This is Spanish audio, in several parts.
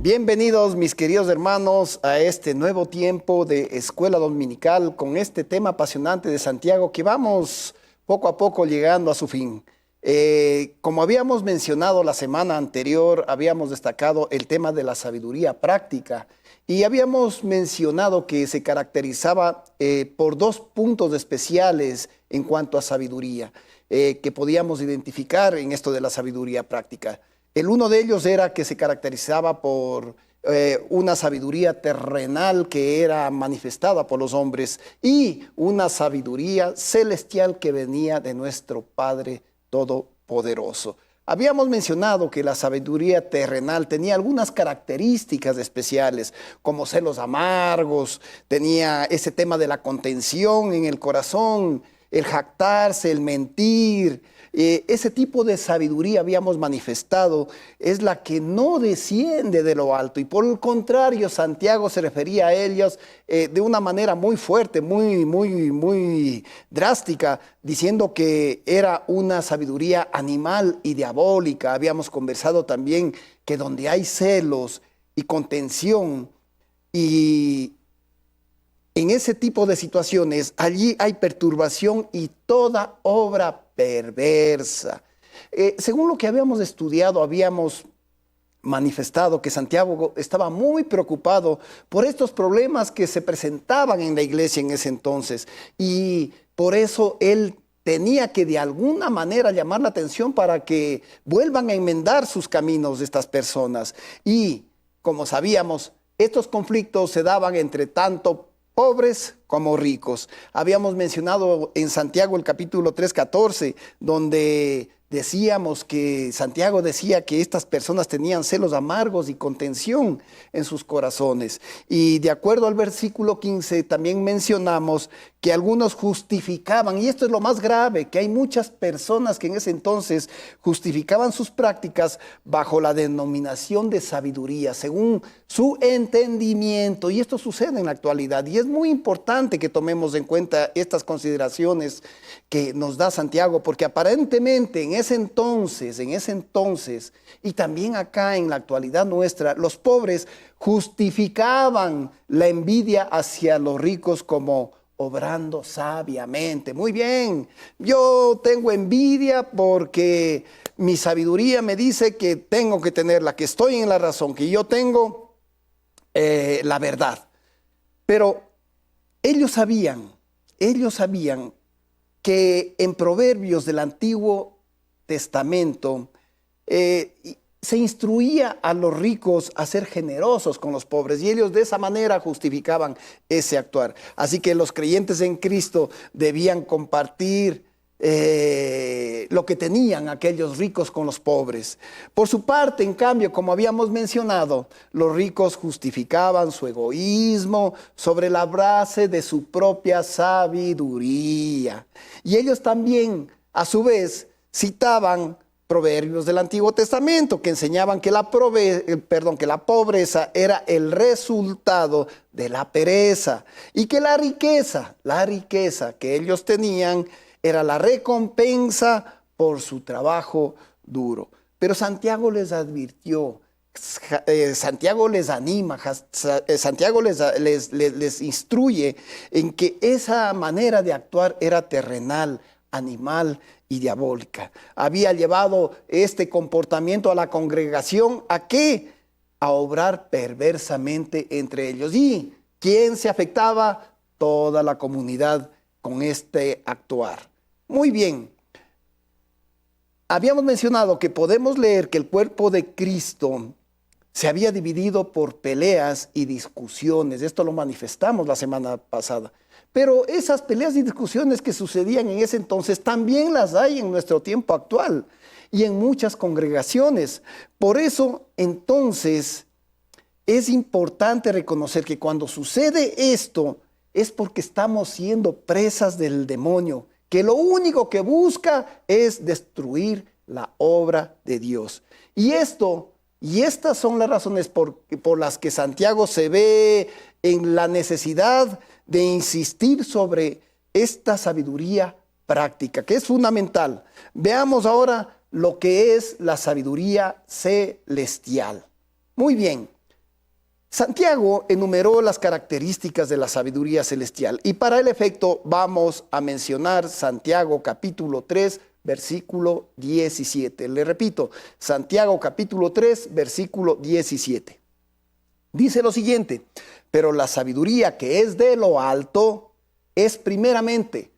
Bienvenidos, mis queridos hermanos, a este nuevo tiempo de Escuela Dominical con este tema apasionante de Santiago que vamos poco a poco llegando a su fin. Como habíamos mencionado la semana anterior, habíamos destacado el tema de la sabiduría práctica y habíamos mencionado que se caracterizaba por dos puntos especiales en cuanto a sabiduría que podíamos identificar en esto de la sabiduría práctica. El uno de ellos era que se caracterizaba por una sabiduría terrenal que era manifestada por los hombres y una sabiduría celestial que venía de nuestro Padre Todopoderoso. Habíamos mencionado que la sabiduría terrenal tenía algunas características especiales, como celos amargos, tenía ese tema de la contención en el corazón, el jactarse, el mentir. Ese tipo de sabiduría habíamos manifestado es la que no desciende de lo alto y por el contrario Santiago se refería a ellos de una manera muy fuerte, muy drástica, diciendo que era una sabiduría animal y diabólica. Habíamos conversado también que donde hay celos y contención y en ese tipo de situaciones, allí hay perturbación y toda obra perversa. Según lo que habíamos estudiado, habíamos manifestado que Santiago estaba muy preocupado por estos problemas que se presentaban en la iglesia en ese entonces. Y por eso él tenía que de alguna manera llamar la atención para que vuelvan a enmendar sus caminos de estas personas. Y como sabíamos, estos conflictos se daban entre tanto pobres como ricos. Habíamos mencionado en Santiago el capítulo 3:14, donde decíamos que Santiago decía que estas personas tenían celos amargos y contención en sus corazones. Y de acuerdo al versículo 15 también mencionamos que algunos justificaban, y esto es lo más grave, que hay muchas personas que en ese entonces justificaban sus prácticas bajo la denominación de sabiduría, según su entendimiento. Y esto sucede en la actualidad y es muy importante que tomemos en cuenta estas consideraciones que nos da Santiago, porque aparentemente en ese entonces, y también acá en la actualidad nuestra, los pobres justificaban la envidia hacia los ricos como obrando sabiamente. Muy bien, yo tengo envidia porque mi sabiduría me dice que tengo que tenerla, que estoy en la razón, que yo tengo la verdad. Pero ellos sabían que en Proverbios del Antiguo Testamento se instruía a los ricos a ser generosos con los pobres y ellos de esa manera justificaban ese actuar. Así que los creyentes en Cristo debían compartir lo que tenían aquellos ricos con los pobres. Por su parte, en cambio, como habíamos mencionado, los ricos justificaban su egoísmo sobre la base de su propia sabiduría. Y ellos también, a su vez, citaban proverbios del Antiguo Testamento que enseñaban que la pobreza era el resultado de la pereza y que la riqueza que ellos tenían era la recompensa por su trabajo duro. Pero Santiago les advirtió, Santiago les anima, Santiago les instruye en que esa manera de actuar era terrenal, animal y diabólica. Había llevado este comportamiento a la congregación ¿a qué? A obrar perversamente entre ellos. ¿Y quién se afectaba? Toda la comunidad con este actuar. Muy bien. Habíamos mencionado que podemos leer que el cuerpo de Cristo se había dividido por peleas y discusiones. Esto lo manifestamos la semana pasada. Pero esas peleas y discusiones que sucedían en ese entonces también las hay en nuestro tiempo actual y en muchas congregaciones. Por eso, entonces, es importante reconocer que cuando sucede esto es porque estamos siendo presas del demonio, que lo único que busca es destruir la obra de Dios. Y estas son las razones por las que Santiago se ve en la necesidad de insistir sobre esta sabiduría práctica, que es fundamental. Veamos ahora lo que es la sabiduría celestial. Muy bien, Santiago enumeró las características de la sabiduría celestial y para el efecto vamos a mencionar Santiago capítulo 3, versículo 17. Le repito, Santiago capítulo 3, versículo 17. Dice lo siguiente: pero la sabiduría que es de lo alto es primeramente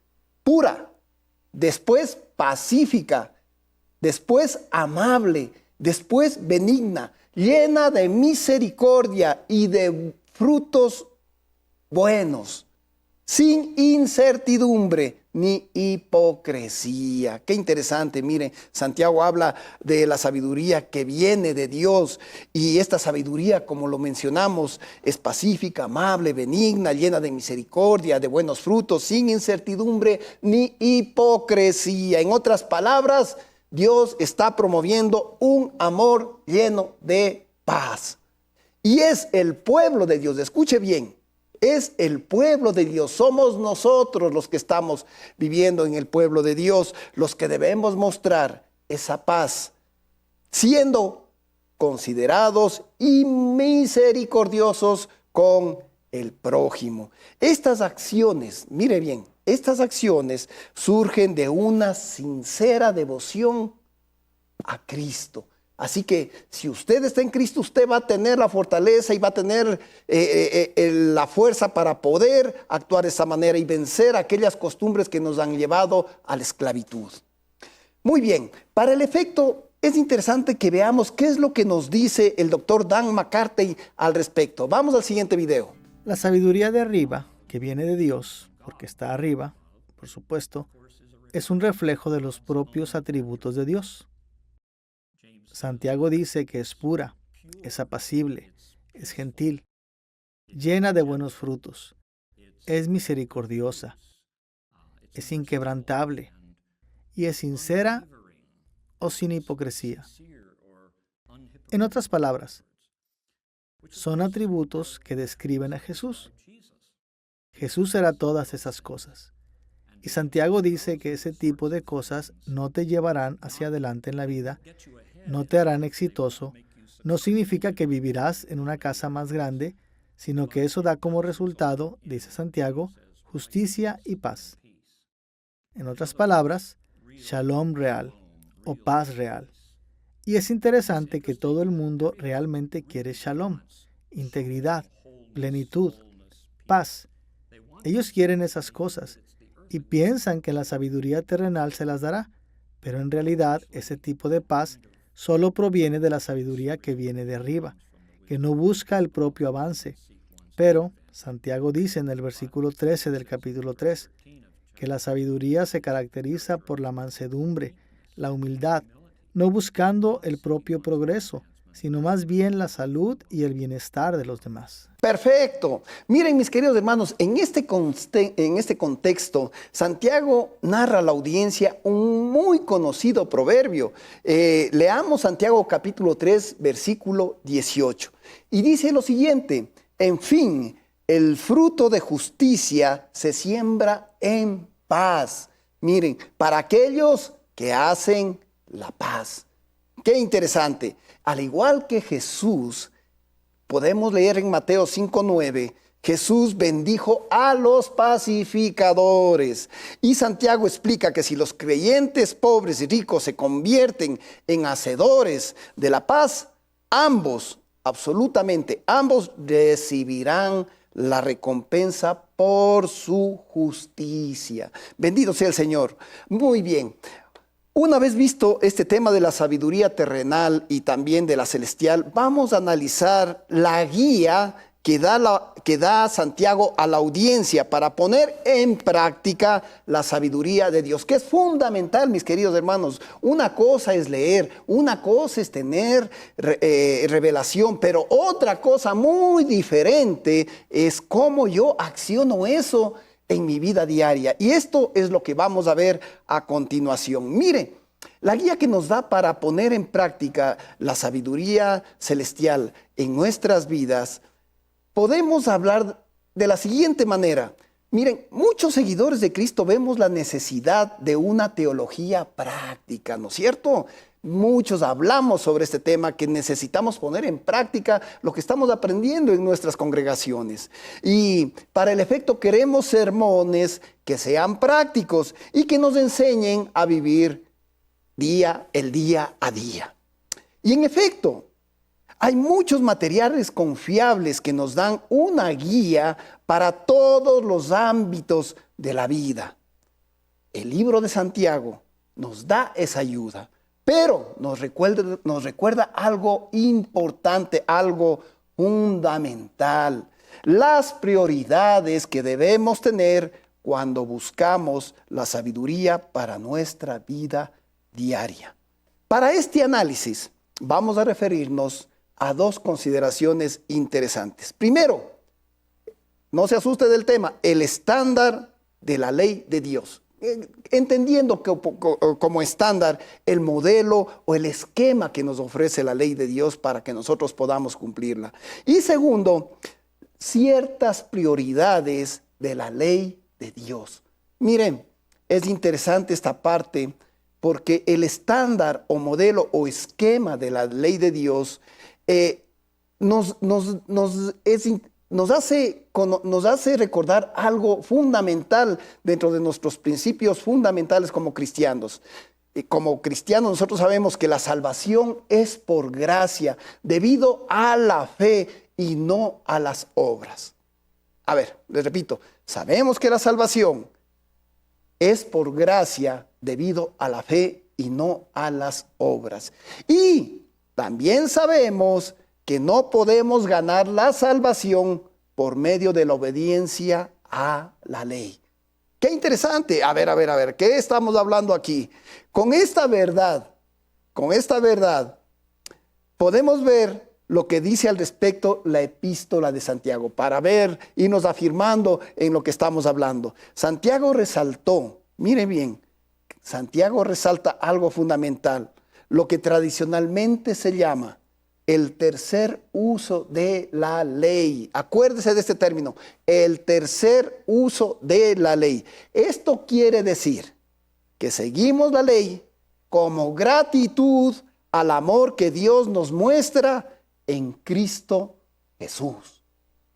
pura, después pacífica, después amable, después benigna, llena de misericordia y de frutos buenos, sin incertidumbre ni hipocresía. Qué interesante, miren, Santiago habla de la sabiduría que viene de Dios y esta sabiduría, como lo mencionamos, es pacífica, amable, benigna, llena de misericordia, de buenos frutos, sin incertidumbre ni hipocresía. En otras palabras, Dios está promoviendo un amor lleno de paz. Y es el pueblo de Dios, escuche bien, es el pueblo de Dios. Somos nosotros los que estamos viviendo en el pueblo de Dios, los que debemos mostrar esa paz, siendo considerados y misericordiosos con el prójimo. Estas acciones, mire bien, estas acciones surgen de una sincera devoción a Cristo. Así que si usted está en Cristo, usted va a tener la fortaleza y va a tener la fuerza para poder actuar de esa manera y vencer aquellas costumbres que nos han llevado a la esclavitud. Muy bien, para el efecto es interesante que veamos qué es lo que nos dice el doctor Dan McCarthy al respecto. Vamos al siguiente video. La sabiduría de arriba, que viene de Dios, porque está arriba, por supuesto, es un reflejo de los propios atributos de Dios. Santiago dice que es pura, es apacible, es gentil, llena de buenos frutos, es misericordiosa, es inquebrantable y es sincera o sin hipocresía. En otras palabras, son atributos que describen a Jesús. Jesús era todas esas cosas. Y Santiago dice que ese tipo de cosas no te llevarán hacia adelante en la vida, no te harán exitoso, no significa que vivirás en una casa más grande, sino que eso da como resultado, dice Santiago, justicia y paz. En otras palabras, shalom real o paz real. Y es interesante que todo el mundo realmente quiere shalom, integridad, plenitud, paz. Ellos quieren esas cosas y piensan que la sabiduría terrenal se las dará, pero en realidad ese tipo de paz solo proviene de la sabiduría que viene de arriba, que no busca el propio avance. Pero Santiago dice en el versículo 13 del capítulo 3 que la sabiduría se caracteriza por la mansedumbre, la humildad, no buscando el propio progreso, sino más bien la salud y el bienestar de los demás. Perfecto. Miren, mis queridos hermanos, en este contexto, Santiago narra a la audiencia un muy conocido proverbio. Leamos Santiago capítulo 3, versículo 18. Y dice lo siguiente: en fin, el fruto de justicia se siembra en paz. Miren, para aquellos que hacen la paz. Qué interesante. Al igual que Jesús, podemos leer en Mateo 5:9, Jesús bendijo a los pacificadores. Y Santiago explica que si los creyentes pobres y ricos se convierten en hacedores de la paz, ambos, absolutamente ambos, recibirán la recompensa por su justicia. Bendito sea el Señor. Muy bien. Una vez visto este tema de la sabiduría terrenal y también de la celestial, vamos a analizar la guía que da Santiago a la audiencia para poner en práctica la sabiduría de Dios, que es fundamental, mis queridos hermanos. Una cosa es leer, una cosa es tener revelación, pero otra cosa muy diferente es cómo yo acciono eso en mi vida diaria. Y esto es lo que vamos a ver a continuación. Mire, la guía que nos da para poner en práctica la sabiduría celestial en nuestras vidas, podemos hablar de la siguiente manera. Miren, muchos seguidores de Cristo vemos la necesidad de una teología práctica, ¿no es cierto? Muchos hablamos sobre este tema, que necesitamos poner en práctica lo que estamos aprendiendo en nuestras congregaciones. Y para el efecto queremos sermones que sean prácticos y que nos enseñen a vivir el día a día. Y en efecto, hay muchos materiales confiables que nos dan una guía para todos los ámbitos de la vida. El libro de Santiago nos da esa ayuda, pero nos recuerda algo importante, algo fundamental. Las prioridades que debemos tener cuando buscamos la sabiduría para nuestra vida diaria. Para este análisis vamos a referirnos a dos consideraciones interesantes. Primero, no se asuste del tema, el estándar de la ley de Dios. Entendiendo como estándar el modelo o el esquema que nos ofrece la ley de Dios para que nosotros podamos cumplirla. Y segundo, ciertas prioridades de la ley de Dios. Miren, es interesante esta parte porque el estándar o modelo o esquema de la ley de Dios nos hace recordar algo fundamental dentro de nuestros principios fundamentales como cristianos. Como cristianos nosotros sabemos que la salvación es por gracia, debido a la fe y no a las obras. A ver, les repito, sabemos que la salvación es por gracia, debido a la fe y no a las obras. Y también sabemos que no podemos ganar la salvación por medio de la obediencia a la ley. Qué interesante. A ver, ¿qué estamos hablando aquí? Con esta verdad, podemos ver lo que dice al respecto la epístola de Santiago, para irnos afirmando en lo que estamos hablando. Santiago resaltó, mire bien, Santiago resalta algo fundamental, lo que tradicionalmente se llama el tercer uso de la ley. Acuérdese de este término, el tercer uso de la ley. Esto quiere decir que seguimos la ley como gratitud al amor que Dios nos muestra en Cristo Jesús.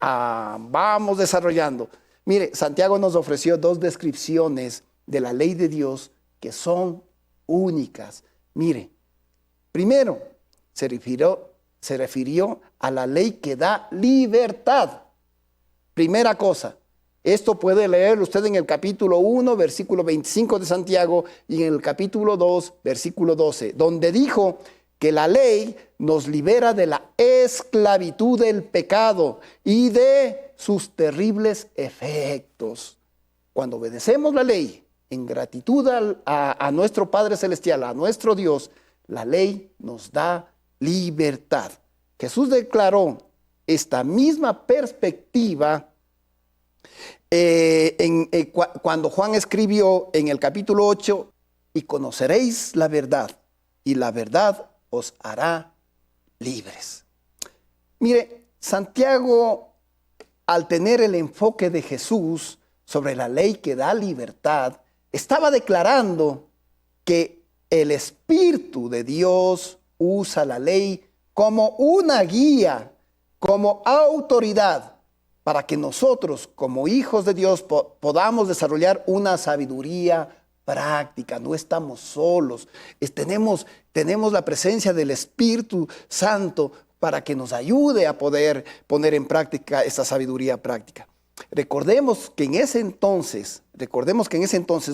Vamos desarrollando. Mire, Santiago nos ofreció dos descripciones de la ley de Dios que son únicas. Mire, primero se refirió a la ley que da libertad. Primera cosa, esto puede leer usted en el capítulo 1, versículo 25 de Santiago y en el capítulo 2, versículo 12, donde dijo que la ley nos libera de la esclavitud del pecado y de sus terribles efectos. Cuando obedecemos la ley en gratitud a nuestro Padre Celestial, a nuestro Dios, la ley nos da libertad. Jesús declaró esta misma perspectiva cuando Juan escribió en el capítulo 8, y conoceréis la verdad, y la verdad os hará libres. Mire, Santiago, al tener el enfoque de Jesús sobre la ley que da libertad, estaba declarando que el Espíritu de Dios usa la ley como una guía, como autoridad, para que nosotros, como hijos de Dios, podamos desarrollar una sabiduría práctica. No estamos solos. Tenemos la presencia del Espíritu Santo para que nos ayude a poder poner en práctica esta sabiduría práctica. Recordemos que en ese entonces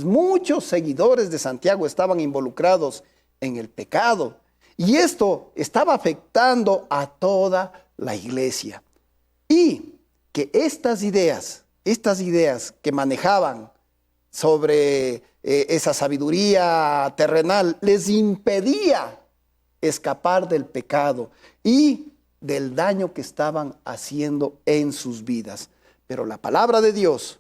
muchos seguidores de Santiago estaban involucrados en el pecado y esto estaba afectando a toda la iglesia. Y que estas ideas que manejaban sobre esa sabiduría terrenal les impedía escapar del pecado y del daño que estaban haciendo en sus vidas. Pero la palabra de Dios,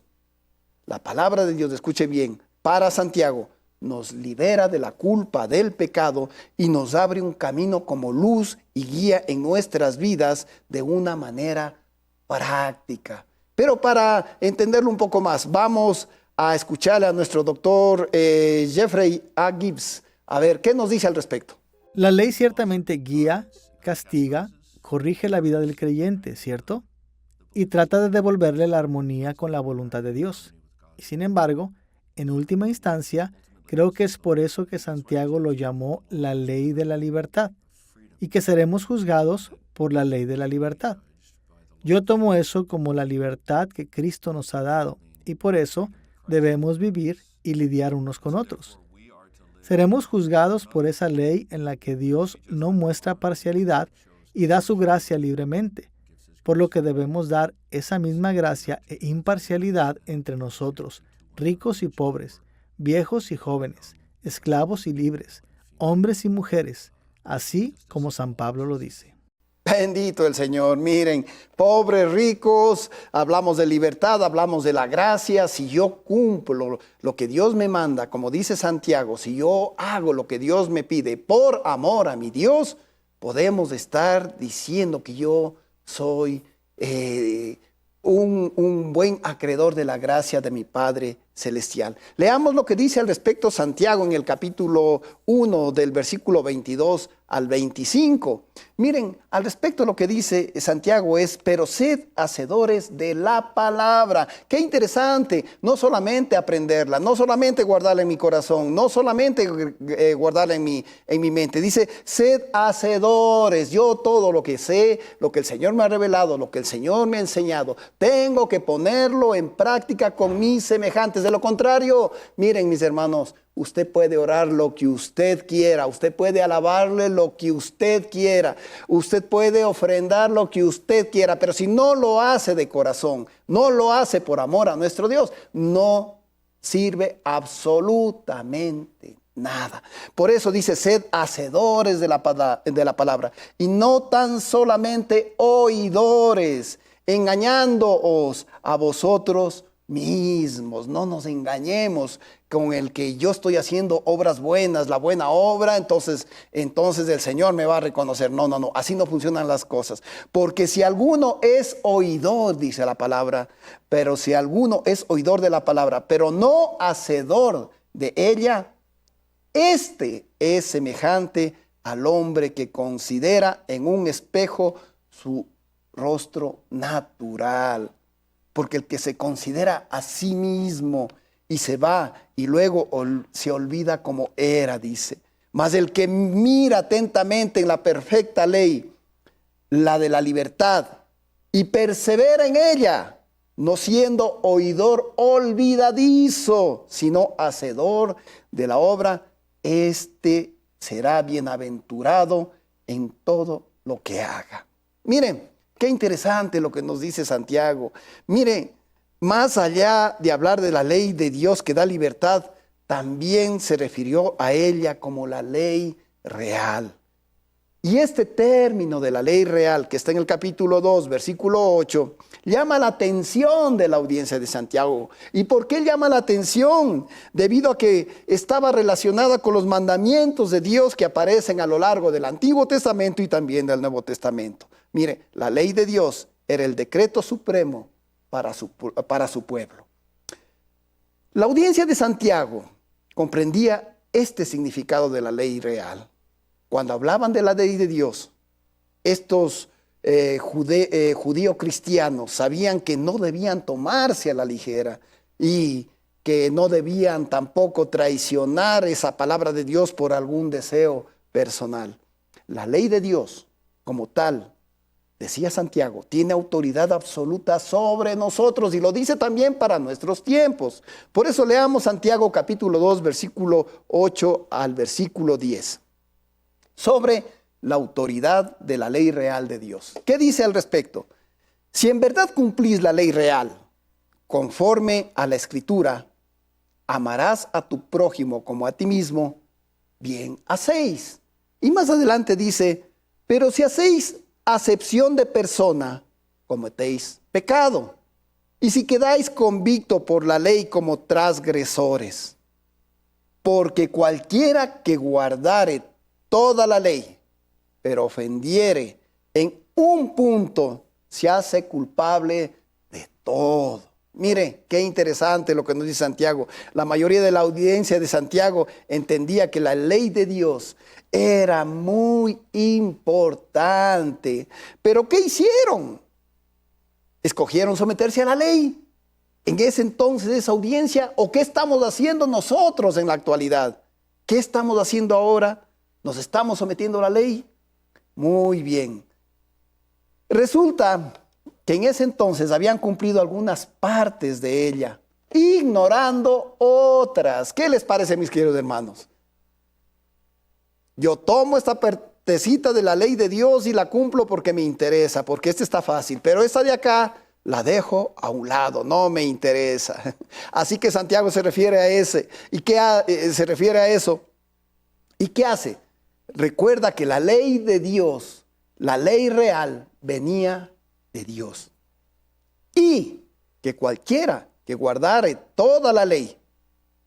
escuche bien, para Santiago, nos libera de la culpa del pecado y nos abre un camino como luz y guía en nuestras vidas de una manera práctica. Pero para entenderlo un poco más, vamos a escucharle a nuestro doctor Jeffrey A. Gibbs. A ver, ¿qué nos dice al respecto? La ley ciertamente guía, castiga, corrige la vida del creyente, ¿cierto? Y trata de devolverle la armonía con la voluntad de Dios. Y sin embargo, en última instancia, creo que es por eso que Santiago lo llamó la ley de la libertad, y que seremos juzgados por la ley de la libertad. Yo tomo eso como la libertad que Cristo nos ha dado, y por eso debemos vivir y lidiar unos con otros. Seremos juzgados por esa ley en la que Dios no muestra parcialidad y da su gracia libremente, por lo que debemos dar esa misma gracia e imparcialidad entre nosotros, ricos y pobres, viejos y jóvenes, esclavos y libres, hombres y mujeres, así como San Pablo lo dice. Bendito el Señor. Miren, pobres, ricos, hablamos de libertad, hablamos de la gracia. Si yo cumplo lo que Dios me manda, como dice Santiago, si yo hago lo que Dios me pide por amor a mi Dios, podemos estar diciendo que yo soy un buen acreedor de la gracia de mi Padre Celestial. Leamos lo que dice al respecto Santiago en el capítulo 1 del versículo 22 al 25. Miren, al respecto lo que dice Santiago es, pero sed hacedores de la palabra. Qué interesante, no solamente aprenderla, no solamente guardarla en mi corazón, no solamente guardarla en mi mente. Dice, sed hacedores. Yo todo lo que sé, lo que el Señor me ha revelado, lo que el Señor me ha enseñado, tengo que ponerlo en práctica con mis semejantes. De lo contrario, miren mis hermanos, usted puede orar lo que usted quiera, usted puede alabarle lo que usted quiera, usted puede ofrendar lo que usted quiera, pero si no lo hace de corazón, no lo hace por amor a nuestro Dios, no sirve absolutamente nada. Por eso dice, sed hacedores de la palabra y no tan solamente oidores, engañándoos a vosotros mismos. No nos engañemos con el que yo estoy haciendo obras buenas, la buena obra, entonces el Señor me va a reconocer. No, así no funcionan las cosas. Porque si alguno es oidor, dice la palabra, pero si alguno es oidor de la palabra, pero no hacedor de ella, este es semejante al hombre que considera en un espejo su rostro natural. Porque el que se considera a sí mismo y se va y luego se olvida como era, dice. Mas el que mira atentamente en la perfecta ley, la de la libertad, y persevera en ella, no siendo oidor olvidadizo, sino hacedor de la obra, este será bienaventurado en todo lo que haga. Miren, qué interesante lo que nos dice Santiago. Mire, más allá de hablar de la ley de Dios que da libertad, también se refirió a ella como la ley real. Y este término de la ley real, que está en el capítulo 2, versículo 8, llama la atención de la audiencia de Santiago. ¿Y por qué llama la atención? Debido a que estaba relacionada con los mandamientos de Dios que aparecen a lo largo del Antiguo Testamento y también del Nuevo Testamento. Mire, la ley de Dios era el decreto supremo para su pueblo. La audiencia de Santiago comprendía este significado de la ley real. Cuando hablaban de la ley de Dios, estos judíos cristianos sabían que no debían tomarse a la ligera y que no debían tampoco traicionar esa palabra de Dios por algún deseo personal. La ley de Dios, como tal, decía Santiago, tiene autoridad absoluta sobre nosotros y lo dice también para nuestros tiempos. Por eso leamos Santiago capítulo 2, versículo 8 al versículo 10. Sobre la autoridad de la ley real de Dios. ¿Qué dice al respecto? Si en verdad cumplís la ley real, conforme a la Escritura, amarás a tu prójimo como a ti mismo, bien hacéis. Y más adelante dice, pero si hacéis acepción de persona, cometéis pecado. Y si quedáis convicto por la ley como transgresores, porque cualquiera que guardare toda la ley, pero ofendiere en un punto, se hace culpable de todo. Mire, qué interesante lo que nos dice Santiago. La mayoría de la audiencia de Santiago entendía que la ley de Dios era muy importante. ¿Pero qué hicieron? Escogieron someterse a la ley. En ese entonces, esa audiencia, ¿o qué estamos haciendo nosotros en la actualidad? ¿Qué estamos haciendo ahora? ¿Nos estamos sometiendo a la ley? Muy bien. Resulta que en ese entonces habían cumplido algunas partes de ella, ignorando otras. ¿Qué les parece, mis queridos hermanos? Yo tomo esta partecita de la ley de Dios y la cumplo porque me interesa, porque esta está fácil, pero esta de acá la dejo a un lado, no me interesa. Así que Santiago se refiere a ese. ¿Y qué se refiere a eso? ¿Y qué hace? Recuerda que la ley de Dios, la ley real, venía de Dios. Y que cualquiera que guardare toda la ley,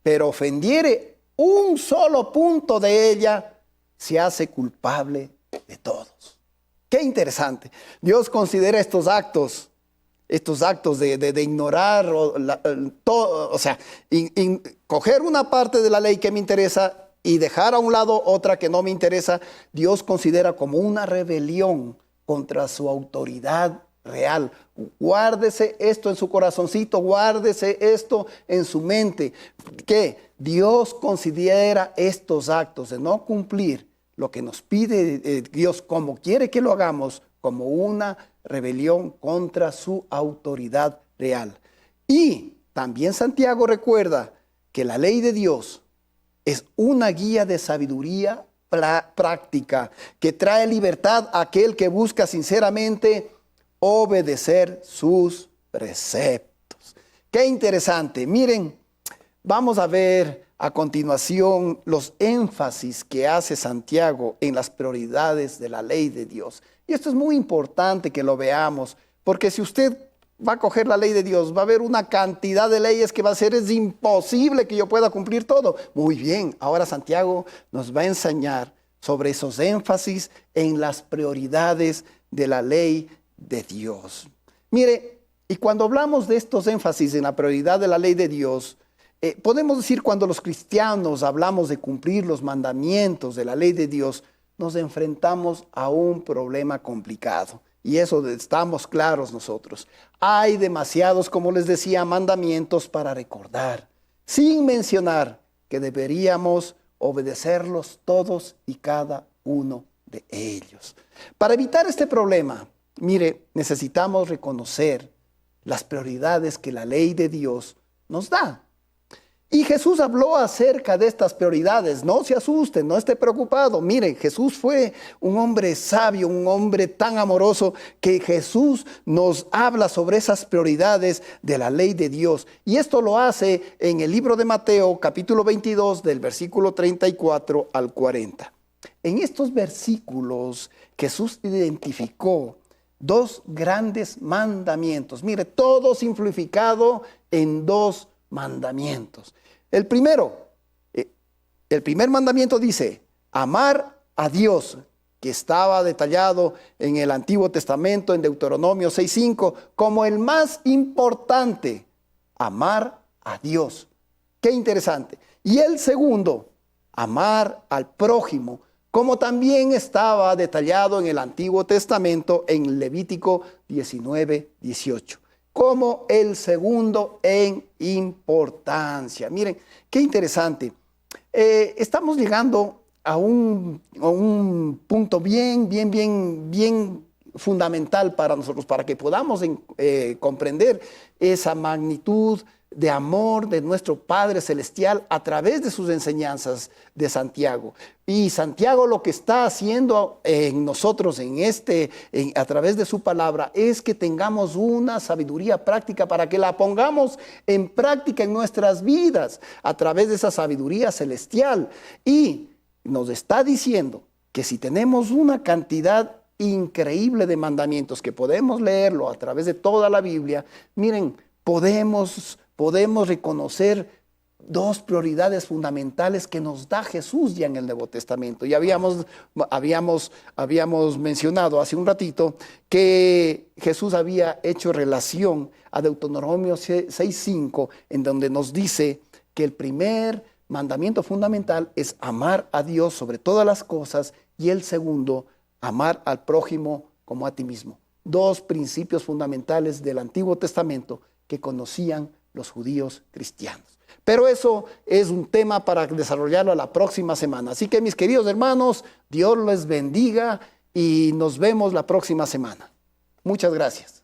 pero ofendiere un solo punto de ella, se hace culpable de todos. Qué interesante. Dios considera estos actos de ignorar, coger una parte de la ley que me interesa y dejar a un lado otra que no me interesa. Dios considera como una rebelión contra su autoridad real. Guárdese esto en su corazoncito, guárdese esto en su mente, que Dios considera estos actos de no cumplir lo que nos pide Dios, como quiere que lo hagamos, como una rebelión contra su autoridad real. Y también Santiago recuerda que la ley de Dios es una guía de sabiduría práctica que trae libertad a aquel que busca sinceramente obedecer sus preceptos. Qué interesante. Miren, vamos a ver a continuación los énfasis que hace Santiago en las prioridades de la ley de Dios. Y esto es muy importante que lo veamos, porque si usted va a coger la ley de Dios, va a haber una cantidad de leyes que va a ser, es imposible que yo pueda cumplir todo. Muy bien, ahora Santiago nos va a enseñar sobre esos énfasis en las prioridades de la ley de Dios. Mire, y cuando hablamos de estos énfasis en la prioridad de la ley de Dios, podemos decir cuando los cristianos hablamos de cumplir los mandamientos de la ley de Dios, nos enfrentamos a un problema complicado. Y eso estamos claros nosotros. Hay demasiados, como les decía, mandamientos para recordar, sin mencionar que deberíamos obedecerlos todos y cada uno de ellos. Para evitar este problema, mire, necesitamos reconocer las prioridades que la ley de Dios nos da. Y Jesús habló acerca de estas prioridades. No se asusten, no esté preocupado. Mire, Jesús fue un hombre sabio, un hombre tan amoroso que Jesús nos habla sobre esas prioridades de la ley de Dios. Y esto lo hace en el libro de Mateo, capítulo 22, del versículo 34 al 40. En estos versículos, Jesús identificó dos grandes mandamientos. Mire, todo simplificado en dos mandamientos. El primer mandamiento dice, amar a Dios, que estaba detallado en el Antiguo Testamento, en Deuteronomio 6:5, como el más importante, amar a Dios. Qué interesante. Y el segundo, amar al prójimo, como también estaba detallado en el Antiguo Testamento, en Levítico 19:18. Como el segundo en importancia. Miren, qué interesante. Estamos llegando a un punto bien fundamental para nosotros, para que podamos comprender esa magnitud de amor de nuestro Padre Celestial a través de sus enseñanzas de Santiago. Y Santiago lo que está haciendo en nosotros a través de su palabra es que tengamos una sabiduría práctica para que la pongamos en práctica en nuestras vidas a través de esa sabiduría celestial. Y nos está diciendo que si tenemos una cantidad increíble de mandamientos que podemos leerlo a través de toda la Biblia, miren, podemos reconocer dos prioridades fundamentales que nos da Jesús ya en el Nuevo Testamento. Y habíamos mencionado hace un ratito que Jesús había hecho relación a Deuteronomio 6:5, en donde nos dice que el primer mandamiento fundamental es amar a Dios sobre todas las cosas y el segundo, amar al prójimo como a ti mismo. Dos principios fundamentales del Antiguo Testamento que conocían los judíos cristianos. Pero eso es un tema para desarrollarlo la próxima semana. Así que, mis queridos hermanos, Dios les bendiga y nos vemos la próxima semana. Muchas gracias.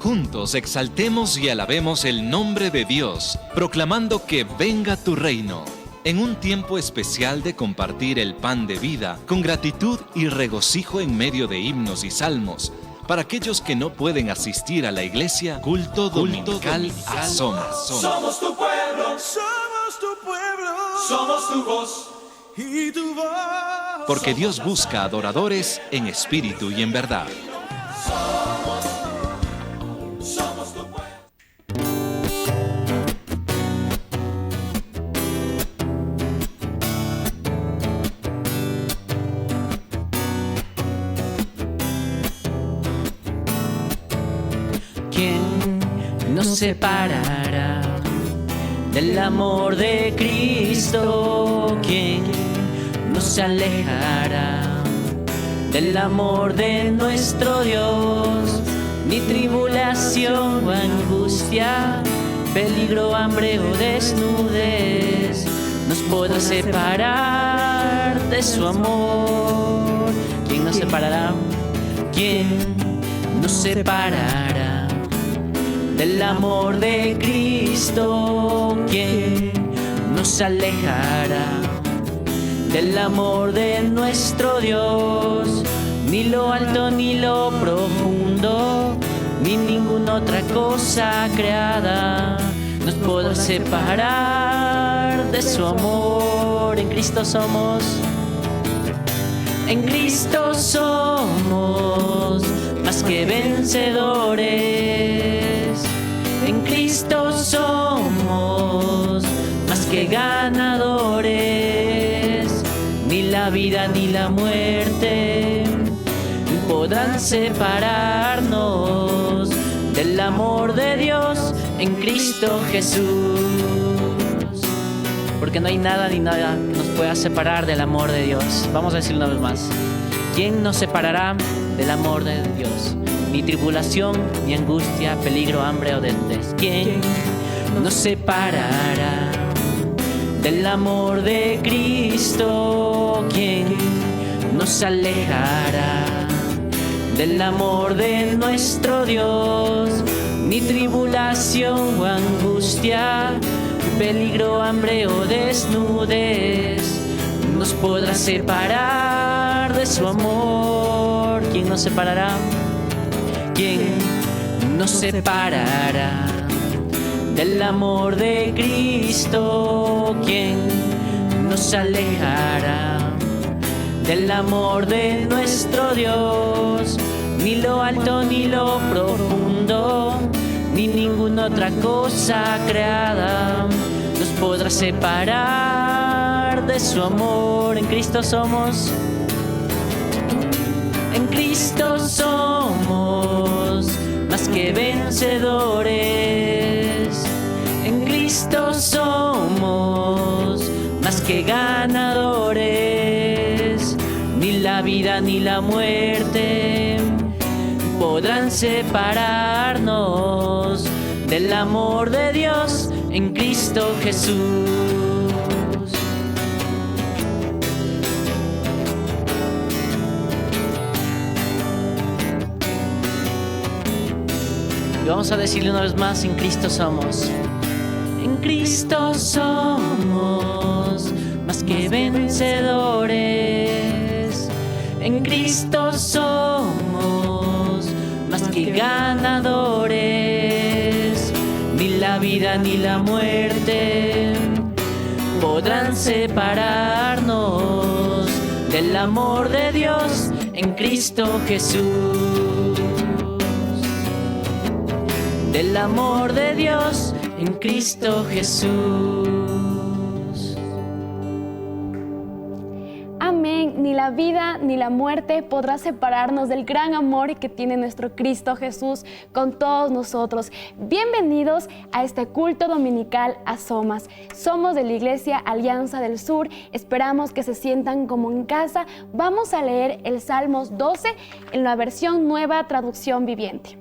Juntos exaltemos y alabemos el nombre de Dios, proclamando que venga tu reino. En un tiempo especial de compartir el pan de vida, con gratitud y regocijo en medio de himnos y salmos, para aquellos que no pueden asistir a la iglesia, culto dominical a Somos. Somos tu pueblo, somos tu voz y tu voz. Porque Dios busca adoradores en espíritu y en verdad. Somos tu pueblo. ¿Quién nos separará del amor de Cristo? ¿Quién nos alejará del amor de nuestro Dios? Ni tribulación o angustia, peligro, hambre o desnudez nos podrá separar de su amor. ¿Quién nos separará? ¿Quién nos separará del amor de Cristo? ¿Quién nos alejará del amor de nuestro Dios? Ni lo alto ni lo profundo, ni ninguna otra cosa creada nos podrá separar de su amor. En Cristo somos, en Cristo somos más que vencedores. En Cristo somos más que ganadores. Ni la vida ni la muerte podrán separarnos del amor de Dios en Cristo Jesús. Porque no hay nada ni nada que nos pueda separar del amor de Dios. Vamos a decirlo una vez más. ¿Quién nos separará del amor de Dios? Ni tribulación, ni angustia, peligro, hambre o desnudez. ¿Quién nos separará del amor de Cristo? ¿Quién nos alejará del amor de nuestro Dios? Ni tribulación o angustia, peligro, hambre o desnudez nos podrá separar de su amor. ¿Quién nos separará? ¿Quién nos separará del amor de Cristo? ¿Quién nos alejará del amor de nuestro Dios? Ni lo alto ni lo profundo, ni ninguna otra cosa creada nos podrá separar de su amor. En Cristo somos, en Cristo somos más que vencedores. En Cristo somos más que ganadores. Ni la vida ni la muerte podrán separarnos del amor de Dios en Cristo Jesús. Y vamos a decirle una vez más, en Cristo somos. En Cristo somos más que vencedores. En Cristo somos más que ganadores. Ni la vida ni la muerte podrán separarnos del amor de Dios en Cristo Jesús. Del amor de Dios en Cristo Jesús. Amén. Ni la vida ni la muerte podrá separarnos del gran amor que tiene nuestro Cristo Jesús con todos nosotros. Bienvenidos a este culto dominical Asomas. Somos de la Iglesia Alianza del Sur. Esperamos que se sientan como en casa. Vamos a leer el Salmos 12 en la versión Nueva Traducción Viviente.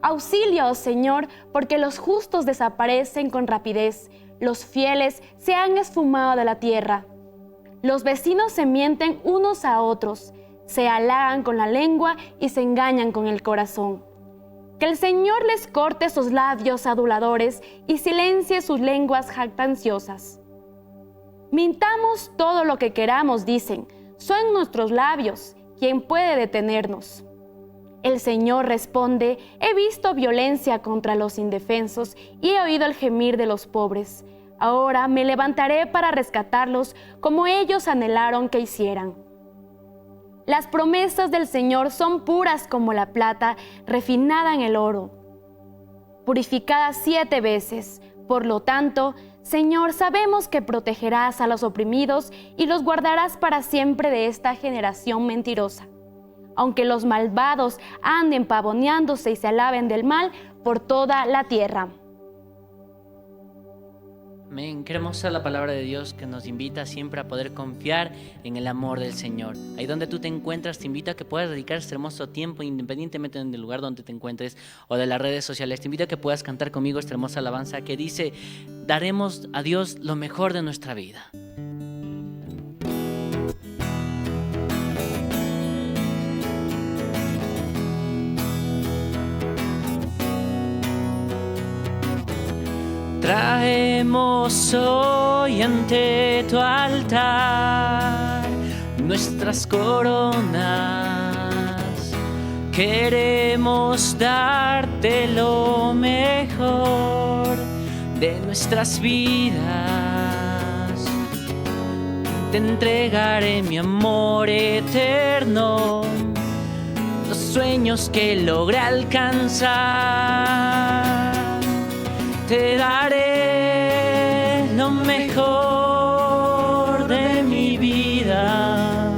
Auxilio, Señor, porque los justos desaparecen con rapidez. Los fieles se han esfumado de la tierra. Los vecinos se mienten unos a otros, se halagan con la lengua y se engañan con el corazón. Que el Señor les corte sus labios aduladores y silencie sus lenguas jactanciosas. Mintamos todo lo que queramos, dicen, son nuestros labios, ¿quién puede detenernos? El Señor responde, he visto violencia contra los indefensos y he oído el gemir de los pobres. Ahora me levantaré para rescatarlos como ellos anhelaron que hicieran. Las promesas del Señor son puras como la plata, refinada en el oro, purificada 7 veces. Por lo tanto, Señor, sabemos que protegerás a los oprimidos y los guardarás para siempre de esta generación mentirosa. Aunque los malvados anden pavoneándose y se alaben del mal por toda la tierra. Amén. Qué hermosa la palabra de Dios que nos invita siempre a poder confiar en el amor del Señor. Ahí donde tú te encuentras, te invito a que puedas dedicar este hermoso tiempo, independientemente del lugar donde te encuentres o de las redes sociales. Te invito a que puedas cantar conmigo esta hermosa alabanza que dice, daremos a Dios lo mejor de nuestra vida. Traemos hoy ante tu altar nuestras coronas. Queremos darte lo mejor de nuestras vidas. Te entregaré mi amor eterno, los sueños que logré alcanzar. Te daré lo mejor de mi vida.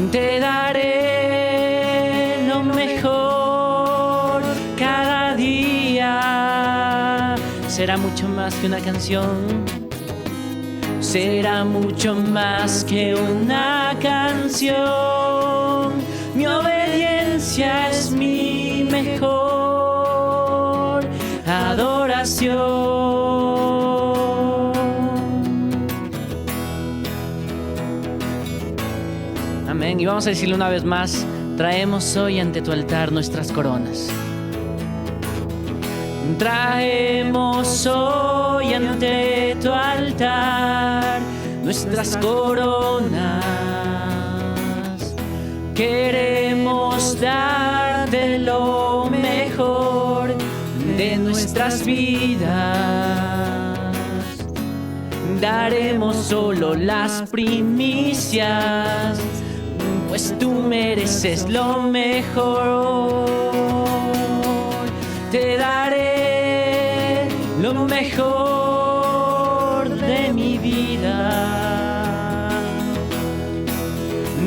Te daré lo mejor cada día. Será mucho más que una canción. Será mucho más que una canción. Mi obediencia es mi mejor adoración. Amén. Y vamos a decirle una vez más, traemos hoy ante tu altar nuestras coronas. Traemos hoy ante tu altar nuestras coronas. Queremos darte lo mejor de nuestras vidas. Daremos solo las primicias, pues tú mereces lo mejor. Te daré lo mejor de mi vida.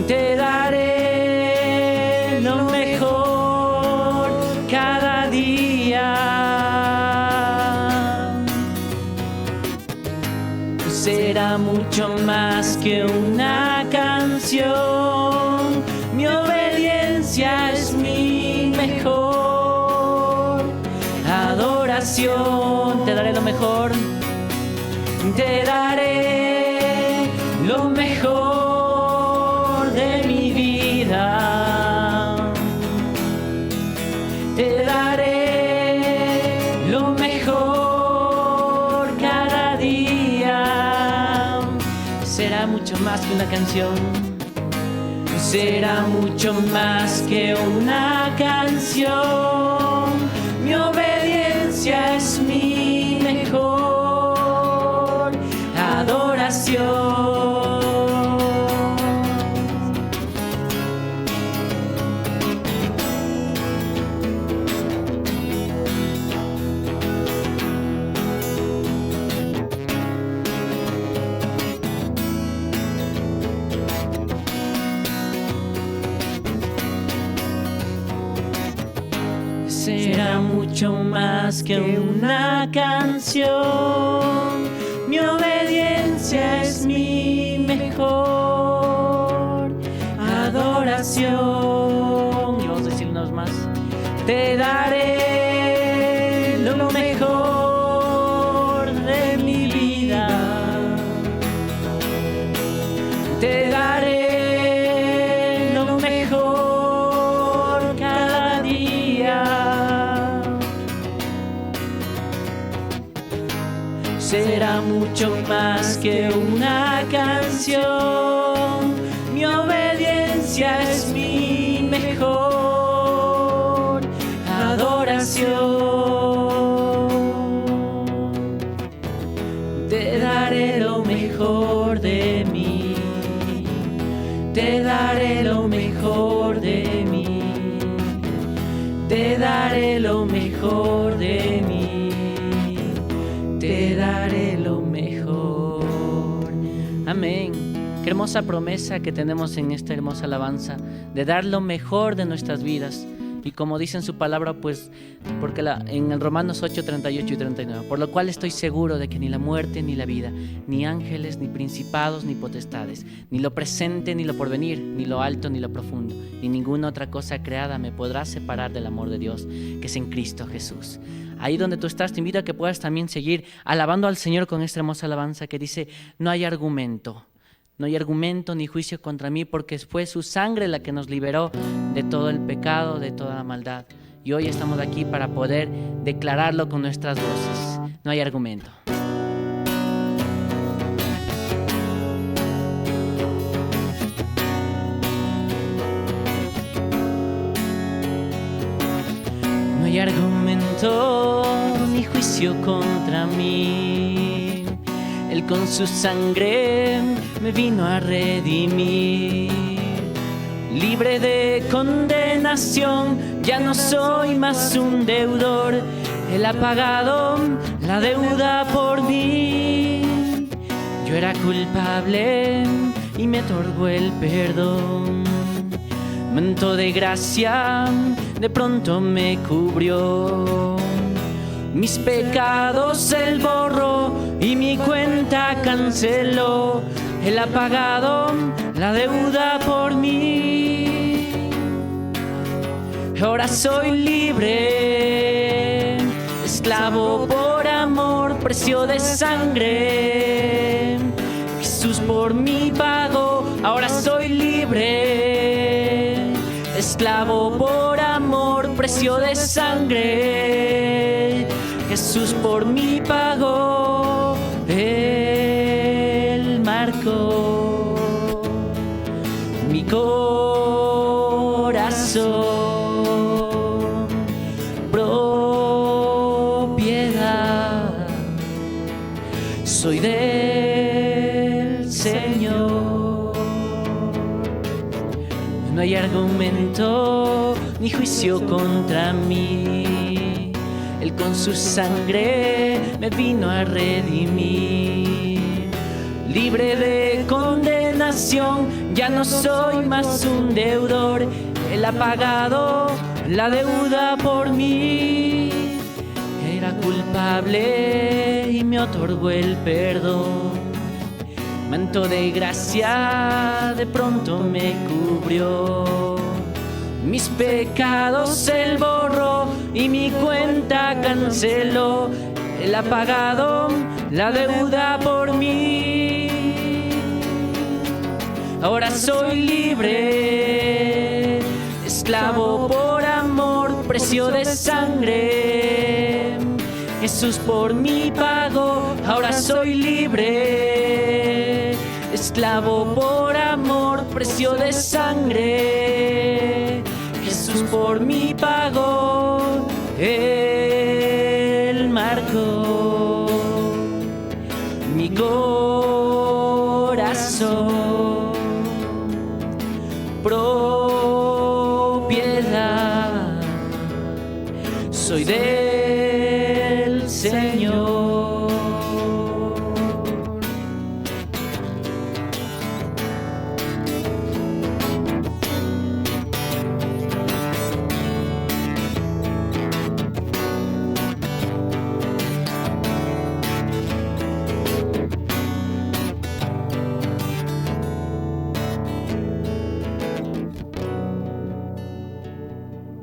Te daré lo mejor cada día. Será mucho más que una canción. Mi obediencia es mi mejor adoración. Te daré lo mejor. Te daré lo mejor de mi vida. Te daré lo mejor cada día. Será mucho más que una canción. será mucho más que una canción. Mi obediencia es mi mejor adoración. Será mucho más que una canción. Mi obediencia es mi mejor adoración. Y vamos a decir una vez más. Te daré lo mejor de mi vida. Te daré lo mejor cada día. Será mucho más que una canción. Mi obediencia es mi mejor adoración. Te daré lo mejor de mí. Te daré lo mejor de mí. Te daré lo mejor de mí. Te daré lo mejor. Amén. Qué hermosa promesa que tenemos en esta hermosa alabanza de dar lo mejor de nuestras vidas. Y como dice en su palabra, pues, porque en el Romanos 8, 38 y 39, por lo cual estoy seguro de que ni la muerte ni la vida, ni ángeles, ni principados, ni potestades, ni lo presente, ni lo porvenir, ni lo alto, ni lo profundo, ni ninguna otra cosa creada me podrá separar del amor de Dios, que es en Cristo Jesús. Ahí donde tú estás, te invito a que puedas también seguir alabando al Señor con esta hermosa alabanza que dice: no hay argumento. No hay argumento ni juicio contra mí, porque fue su sangre la que nos liberó de todo el pecado, de toda la maldad. Y hoy estamos aquí para poder declararlo con nuestras voces. No hay argumento. No hay argumento ni juicio contra mí. Él con su sangre me vino a redimir. Libre de condenación, ya no soy más un deudor. Él ha pagado la deuda por mí. Yo era culpable y me otorgó el perdón. Manto de gracia de pronto me cubrió. Mis pecados Él borró y mi cuenta canceló. Él ha pagado la deuda por mí. Ahora soy libre, esclavo por amor, precio de sangre. Jesús por mí pagó. Ahora soy libre, esclavo por amor, precio de sangre. Jesús por mí pagó. Él marcó mi corazón, propiedad soy del Señor. No hay argumento ni juicio contra mí. Él con su sangre me vino a redimir. Libre de condenación, ya no soy más un deudor. Él ha pagado la deuda por mí. Era culpable y me otorgó el perdón. Manto de gracia de pronto me cubrió. Mis pecados Él borró y mi cuenta canceló. Él ha pagado la deuda por mí. Ahora soy libre, esclavo por amor, precio de sangre. Jesús por mí pagó. Ahora soy libre, esclavo por amor, precio de sangre, Jesús por mí pagó el marco, mi corazón, propiedad, soy del Señor.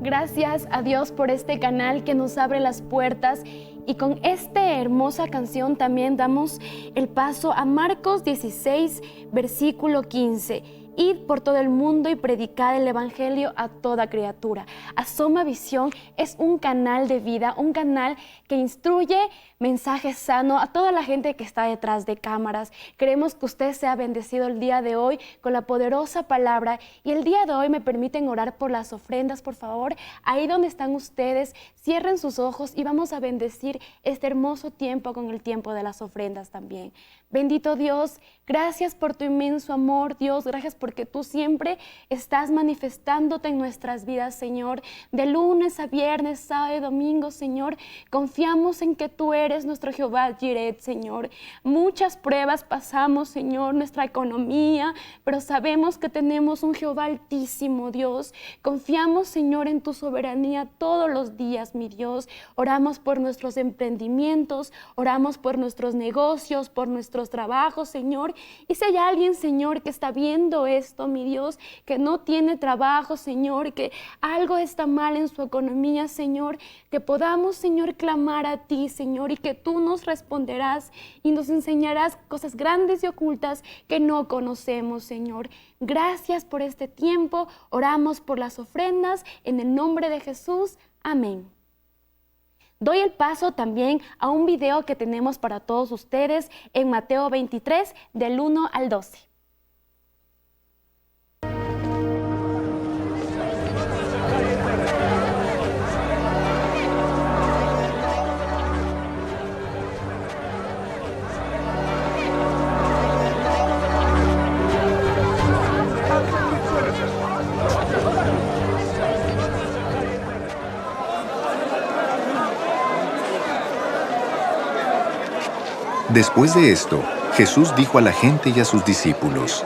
Gracias a Dios por este canal que nos abre las puertas, y con esta hermosa canción también damos el paso a Marcos 16, versículo 15. Id por todo el mundo y predicad el evangelio a toda criatura. Asoma Visión es un canal de vida, un canal que instruye mensaje sano a toda la gente que está detrás de cámaras. Queremos que usted sea bendecido el día de hoy con la poderosa palabra, y el día de hoy me permiten orar por las ofrendas, por favor. Ahí donde están ustedes, cierren sus ojos y vamos a bendecir este hermoso tiempo con el tiempo de las ofrendas también. Bendito Dios, gracias por tu inmenso amor, Dios, gracias porque tú siempre estás manifestándote en nuestras vidas, Señor, de lunes a viernes, sábado y domingo, Señor. Confiamos en que tú eres nuestro Jehová Jireh, Señor. Muchas pruebas pasamos, Señor, nuestra economía, pero sabemos que tenemos un Jehová altísimo, Dios. Confiamos, Señor, en tu soberanía todos los días, mi Dios. Oramos por nuestros emprendimientos, oramos por nuestros negocios, por nuestros trabajos, Señor. Y si hay alguien, Señor, que está viendo esto, mi Dios, que no tiene trabajo, Señor, que algo está mal en su economía, Señor, que podamos, Señor, clamar a ti, Señor, y que tú nos responderás y nos enseñarás cosas grandes y ocultas que no conocemos, Señor. Gracias por este tiempo. Oramos por las ofrendas en el nombre de Jesús. Amén. Doy el paso también a un video que tenemos para todos ustedes en Mateo 23, del 1 al 12. Después de esto, Jesús dijo a la gente y a sus discípulos: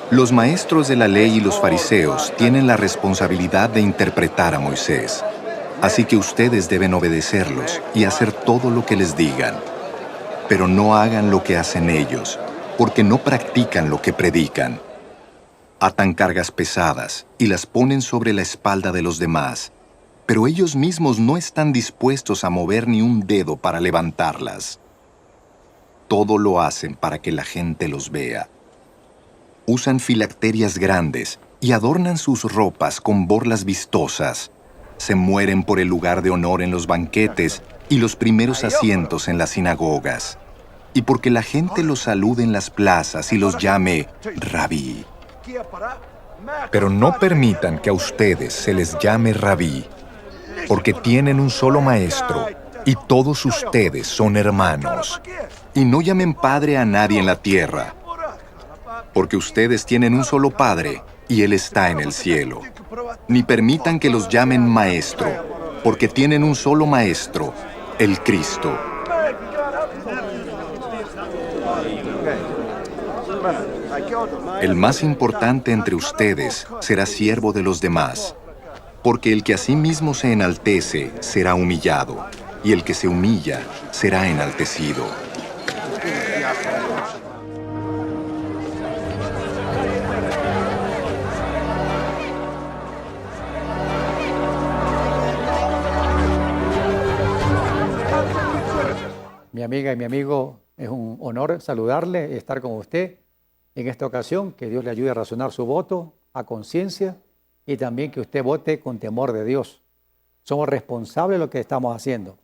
los maestros de la ley y los fariseos tienen la responsabilidad de interpretar a Moisés. Así que ustedes deben obedecerlos y hacer todo lo que les digan. Pero no hagan lo que hacen ellos, porque no practican lo que predican. Atan cargas pesadas y las ponen sobre la espalda de los demás, pero ellos mismos no están dispuestos a mover ni un dedo para levantarlas. Todo lo hacen para que la gente los vea. Usan filacterias grandes y adornan sus ropas con borlas vistosas. Se mueren por el lugar de honor en los banquetes y los primeros asientos en las sinagogas. Y porque la gente los salude en las plazas y los llame Rabí. Pero no permitan que a ustedes se les llame Rabí, porque tienen un solo maestro y todos ustedes son hermanos. Y no llamen Padre a nadie en la tierra, porque ustedes tienen un solo Padre y Él está en el cielo. Ni permitan que los llamen Maestro, porque tienen un solo Maestro, el Cristo. El más importante entre ustedes será siervo de los demás, porque el que a sí mismo se enaltece será humillado, y el que se humilla será enaltecido. Mi amiga y mi amigo, es un honor saludarle y estar con usted en esta ocasión. Que Dios le ayude a razonar su voto a conciencia y también que usted vote con temor de Dios. Somos responsables de lo que estamos haciendo.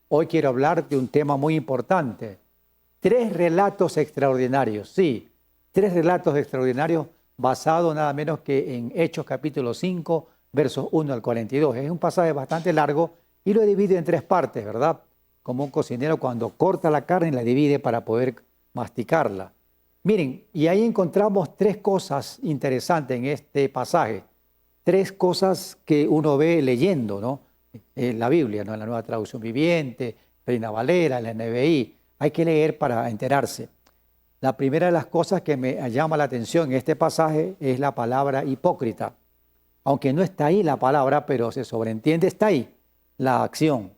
Hoy quiero hablar de un tema muy importante. 3 relatos extraordinarios. Sí, 3 relatos extraordinarios basado nada menos que en Hechos capítulo 5, versos 1 al 42. Es un pasaje bastante largo y lo divide en 3 partes, ¿verdad? Como un cocinero cuando corta la carne la divide para poder masticarla. Miren, y ahí encontramos 3 cosas interesantes en este pasaje. 3 cosas que uno ve leyendo, ¿no? En la Biblia, ¿no? En la Nueva Traducción Viviente, Reina Valera, la NBI. Hay que leer para enterarse. La primera de las cosas que me llama la atención en este pasaje es la palabra hipócrita. Aunque no está ahí la palabra, pero se sobreentiende, está ahí la acción.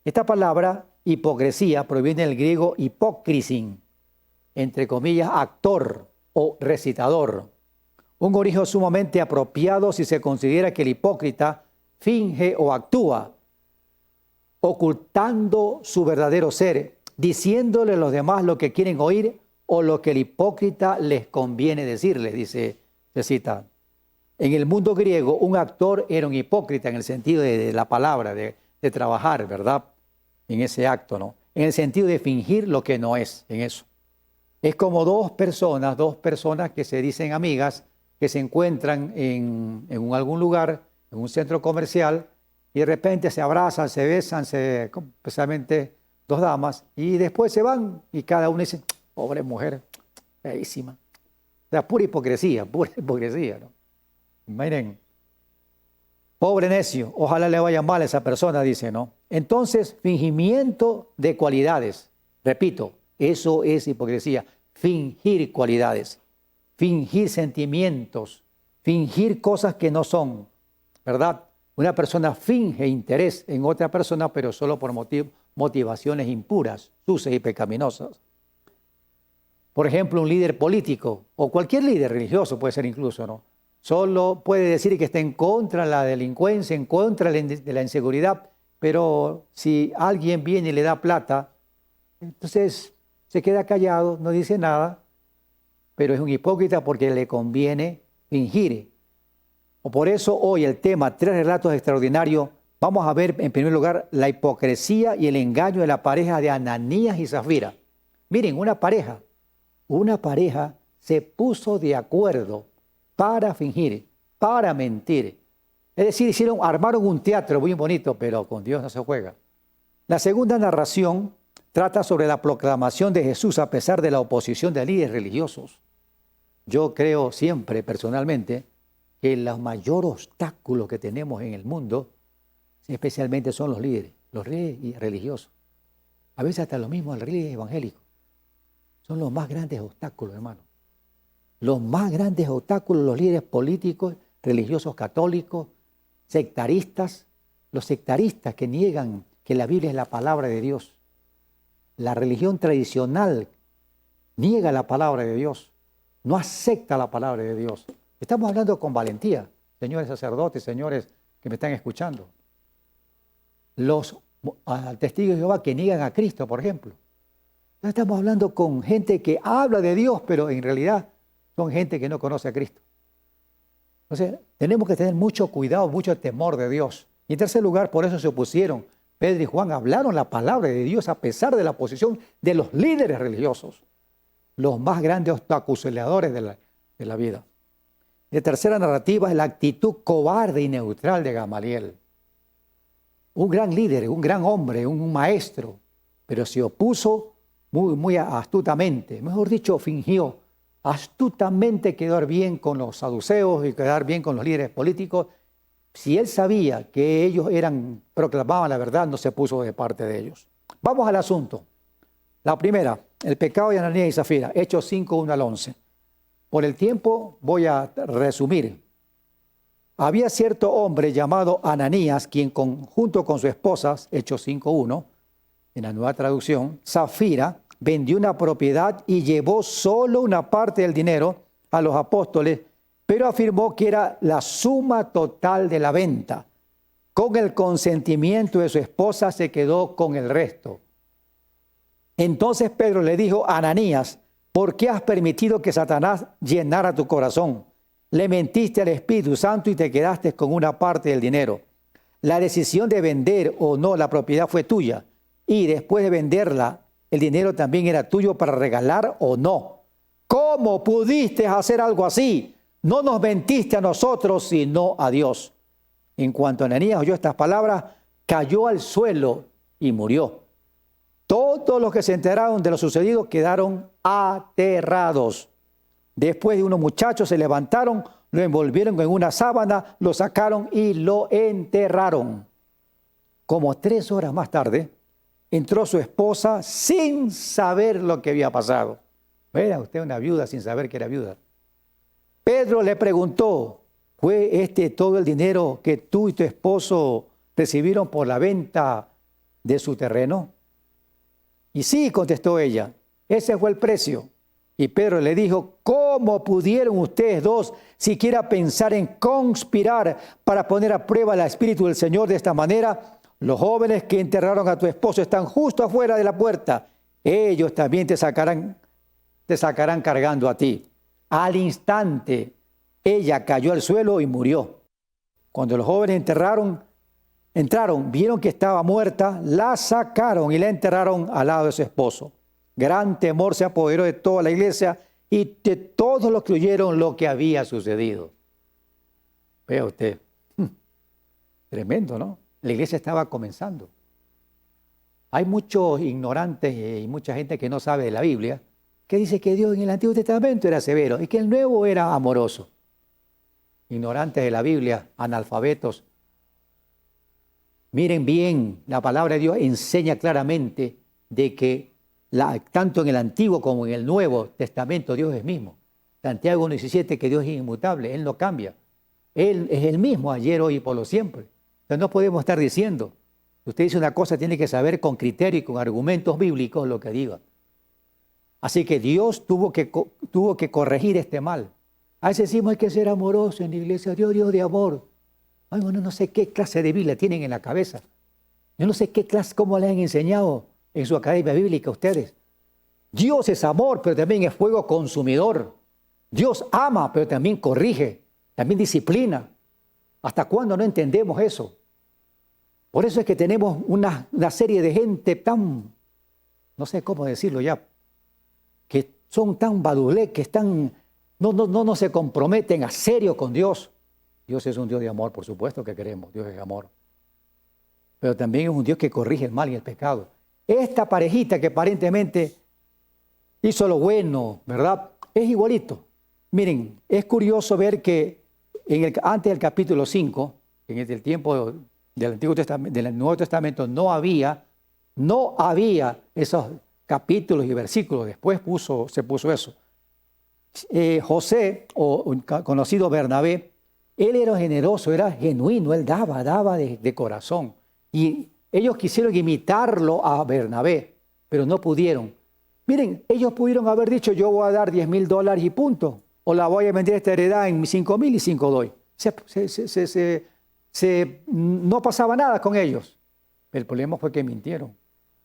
Esta palabra, hipocresía, proviene del griego hipócrisin, entre comillas, actor o recitador. Un origen sumamente apropiado si se considera que el hipócrita finge o actúa, ocultando su verdadero ser, diciéndole a los demás lo que quieren oír o lo que el hipócrita les conviene decirles, dice, se cita. En el mundo griego, un actor era un hipócrita en el sentido de la palabra, de trabajar, ¿verdad? En ese acto, ¿no? En el sentido de fingir lo que no es, en eso. Es como dos personas que se dicen amigas, que se encuentran en algún lugar, en un centro comercial, y de repente se abrazan, se besan, especialmente 2 damas, y después se van, y cada uno dice, pobre mujer, feísima. O sea, pura hipocresía, ¿no? Miren, pobre necio, ojalá le vaya mal a esa persona, dice, ¿no? Entonces, fingimiento de cualidades. Repito, eso es hipocresía. Fingir cualidades, fingir sentimientos, fingir cosas que no son, ¿verdad? Una persona finge interés en otra persona, pero solo por motivaciones impuras, sucias y pecaminosas. Por ejemplo, un líder político o cualquier líder religioso puede ser incluso, ¿no? Solo puede decir que está en contra de la delincuencia, en contra de la inseguridad, pero si alguien viene y le da plata, entonces se queda callado, no dice nada, pero es un hipócrita porque le conviene fingir. O por eso hoy el tema 3 relatos extraordinarios, vamos a ver en primer lugar la hipocresía y el engaño de la pareja de Ananías y Zafira. Miren, una pareja se puso de acuerdo para fingir, para mentir. Es decir, armaron un teatro muy bonito, pero con Dios no se juega. La segunda narración trata sobre la proclamación de Jesús a pesar de la oposición de líderes religiosos. Yo creo siempre, personalmente, que el mayor obstáculo que tenemos en el mundo, especialmente son los líderes religiosos. A veces hasta los mismos líderes evangélicos. Son los más grandes obstáculos, hermano. Los más grandes obstáculos, los líderes políticos, religiosos católicos, sectaristas, los sectaristas que niegan que la Biblia es la palabra de Dios. La religión tradicional niega la palabra de Dios, no acepta la palabra de Dios. Estamos hablando con valentía, señores sacerdotes, señores que me están escuchando. Los testigos de Jehová que niegan a Cristo, por ejemplo. Estamos hablando con gente que habla de Dios, pero en realidad son gente que no conoce a Cristo. Entonces, tenemos que tener mucho cuidado, mucho temor de Dios. Y en tercer lugar, por eso se opusieron. Pedro y Juan hablaron la palabra de Dios a pesar de la oposición de los líderes religiosos, los más grandes obstaculizadores de la vida. La tercera narrativa es la actitud cobarde y neutral de Gamaliel. Un gran líder, un gran hombre, un maestro, pero se opuso muy astutamente, mejor dicho, fingió astutamente quedar bien con los saduceos y quedar bien con los líderes políticos. Si él sabía que ellos proclamaban la verdad, no se puso de parte de ellos. Vamos al asunto. La primera, el pecado de Ananías y Zafira, Hechos 5, 1 al 11. Por el tiempo voy a resumir. Había cierto hombre llamado Ananías, quien junto con su esposa, Hechos 5, 1, en la Nueva Traducción, Zafira, vendió una propiedad y llevó solo una parte del dinero a los apóstoles, pero afirmó que era la suma total de la venta. Con el consentimiento de su esposa se quedó con el resto. Entonces Pedro le dijo a Ananías, ¿por qué has permitido que Satanás llenara tu corazón? Le mentiste al Espíritu Santo y te quedaste con una parte del dinero. La decisión de vender o no la propiedad fue tuya, y después de venderla, el dinero también era tuyo para regalar o no. ¿Cómo pudiste hacer algo así? no nos mentiste a nosotros, sino a Dios. En cuanto Ananías oyó estas palabras, cayó al suelo y murió. Todos los que se enteraron de lo sucedido quedaron aterrados. Después de unos muchachos se levantaron, lo envolvieron en una sábana, lo sacaron y lo enterraron. Como 3 horas más tarde, entró su esposa sin saber lo que había pasado. Era usted una viuda sin saber que era viuda. Pedro le preguntó, ¿fue este todo el dinero que tú y tu esposo recibieron por la venta de su terreno? Y sí, contestó ella, ese fue el precio. Y Pedro le dijo, ¿cómo pudieron ustedes dos siquiera pensar en conspirar para poner a prueba el Espíritu del Señor de esta manera? Los jóvenes que enterraron a tu esposo están justo afuera de la puerta. Ellos también te sacarán cargando a ti. Al instante, ella cayó al suelo y murió. Cuando los jóvenes entraron, vieron que estaba muerta, la sacaron y la enterraron al lado de su esposo. Gran temor se apoderó de toda la iglesia y de todos los que oyeron lo que había sucedido. Vea usted, tremendo, ¿no? La iglesia estaba comenzando. Hay muchos ignorantes y mucha gente que no sabe de la Biblia, que dice que Dios en el Antiguo Testamento era severo y que el Nuevo era amoroso. Ignorantes de la Biblia, analfabetos. Miren bien, la palabra de Dios enseña claramente de que tanto en el Antiguo como en el Nuevo Testamento Dios es mismo. Santiago 1:17, que Dios es inmutable, Él no cambia. Él es el mismo ayer, hoy y por lo siempre. Entonces no podemos estar diciendo, usted dice una cosa, tiene que saber con criterio y con argumentos bíblicos lo que diga. Así que Dios tuvo que corregir este mal. A veces decimos hay que ser amoroso en la iglesia, Dios de amor. Ay, bueno, no sé qué clase de Biblia tienen en la cabeza. Yo no sé cómo le han enseñado en su academia bíblica a ustedes. Dios es amor, pero también es fuego consumidor. Dios ama, pero también corrige, también disciplina. ¿Hasta cuándo no entendemos eso? Por eso es que tenemos una serie de gente tan, no sé cómo decirlo ya, que son tan badulé, que no se comprometen a serio con Dios. Dios es un Dios de amor, por supuesto que queremos, Dios es amor. Pero también es un Dios que corrige el mal y el pecado. Esta parejita que aparentemente hizo lo bueno, ¿verdad? Es igualito. Miren, es curioso ver que antes del capítulo 5, en el tiempo del Antiguo Testamento, del Nuevo Testamento, no había esos capítulos y versículos. Después se puso eso. José, o conocido Bernabé, él era generoso, era genuino, él daba de corazón. Y ellos quisieron imitarlo a Bernabé, pero no pudieron. Miren, ellos pudieron haber dicho, yo voy a dar $10,000 y punto. O la voy a vender esta heredad en 5,000 y 5 doy. No pasaba nada con ellos. El problema fue que mintieron.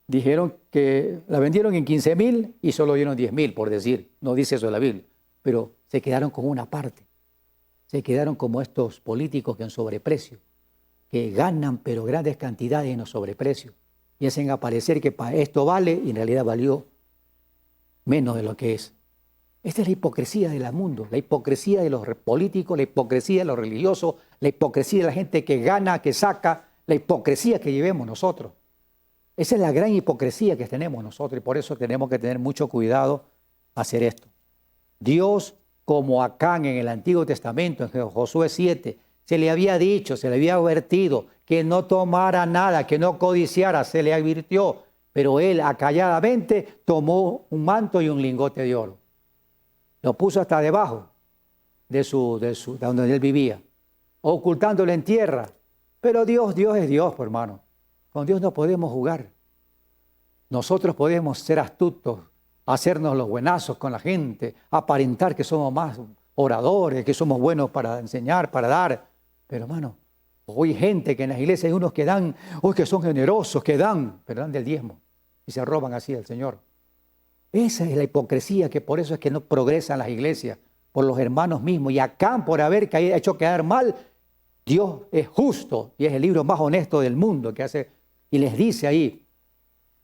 Dijeron que la vendieron en 15,000 y solo dieron 10,000, por decir. No dice eso la Biblia. Pero se quedaron con una parte. Se quedaron como estos políticos que en sobreprecio, que ganan pero grandes cantidades en los sobreprecios y hacen aparecer que esto vale y en realidad valió menos de lo que es. Esta es la hipocresía del mundo, la hipocresía de los políticos, la hipocresía de los religiosos, la hipocresía de la gente que gana, que saca, la hipocresía que llevemos nosotros. Esa es la gran hipocresía que tenemos nosotros y por eso tenemos que tener mucho cuidado a hacer esto. Dios, como Acán en el Antiguo Testamento, en Josué 7, se le había dicho, se le había advertido que no tomara nada, que no codiciara, se le advirtió, pero él acalladamente tomó un manto y un lingote de oro. Lo puso hasta debajo de donde él vivía, ocultándolo en tierra. Pero Dios es Dios, pues, hermano. Con Dios no podemos jugar. Nosotros podemos ser astutos, hacernos los buenazos con la gente, aparentar que somos más oradores, que somos buenos para enseñar, para dar. Pero, hermano, hoy hay gente que en las iglesias hay unos que dan, que son generosos, que dan, pero dan del diezmo y se roban así al Señor. Esa es la hipocresía, que por eso es que no progresan las iglesias, por los hermanos mismos. Y Acán, por haber hecho quedar mal, Dios es justo y es el libro más honesto del mundo que hace, y les dice ahí,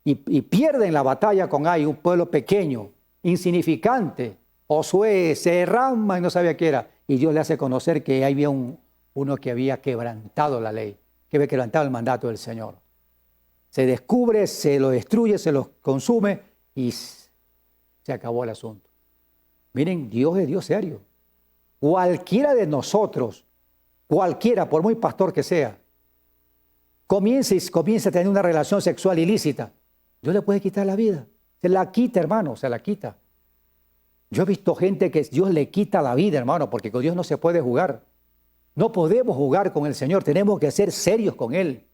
y pierden la batalla con un pueblo pequeño, insignificante. Josué se derrama y no sabía qué era. y Dios le hace conocer que había uno que había quebrantado la ley, que había quebrantado el mandato del Señor. Se descubre, se lo destruye, se lo consume y se acabó el asunto. Miren, Dios es Dios serio. Cualquiera de nosotros, cualquiera, por muy pastor que sea, comience a tener una relación sexual ilícita, Dios le puede quitar la vida. Se la quita, hermano, se la quita. Yo he visto gente que Dios le quita la vida, hermano, porque con Dios no se puede jugar. No podemos jugar con el Señor, tenemos que ser serios con Él.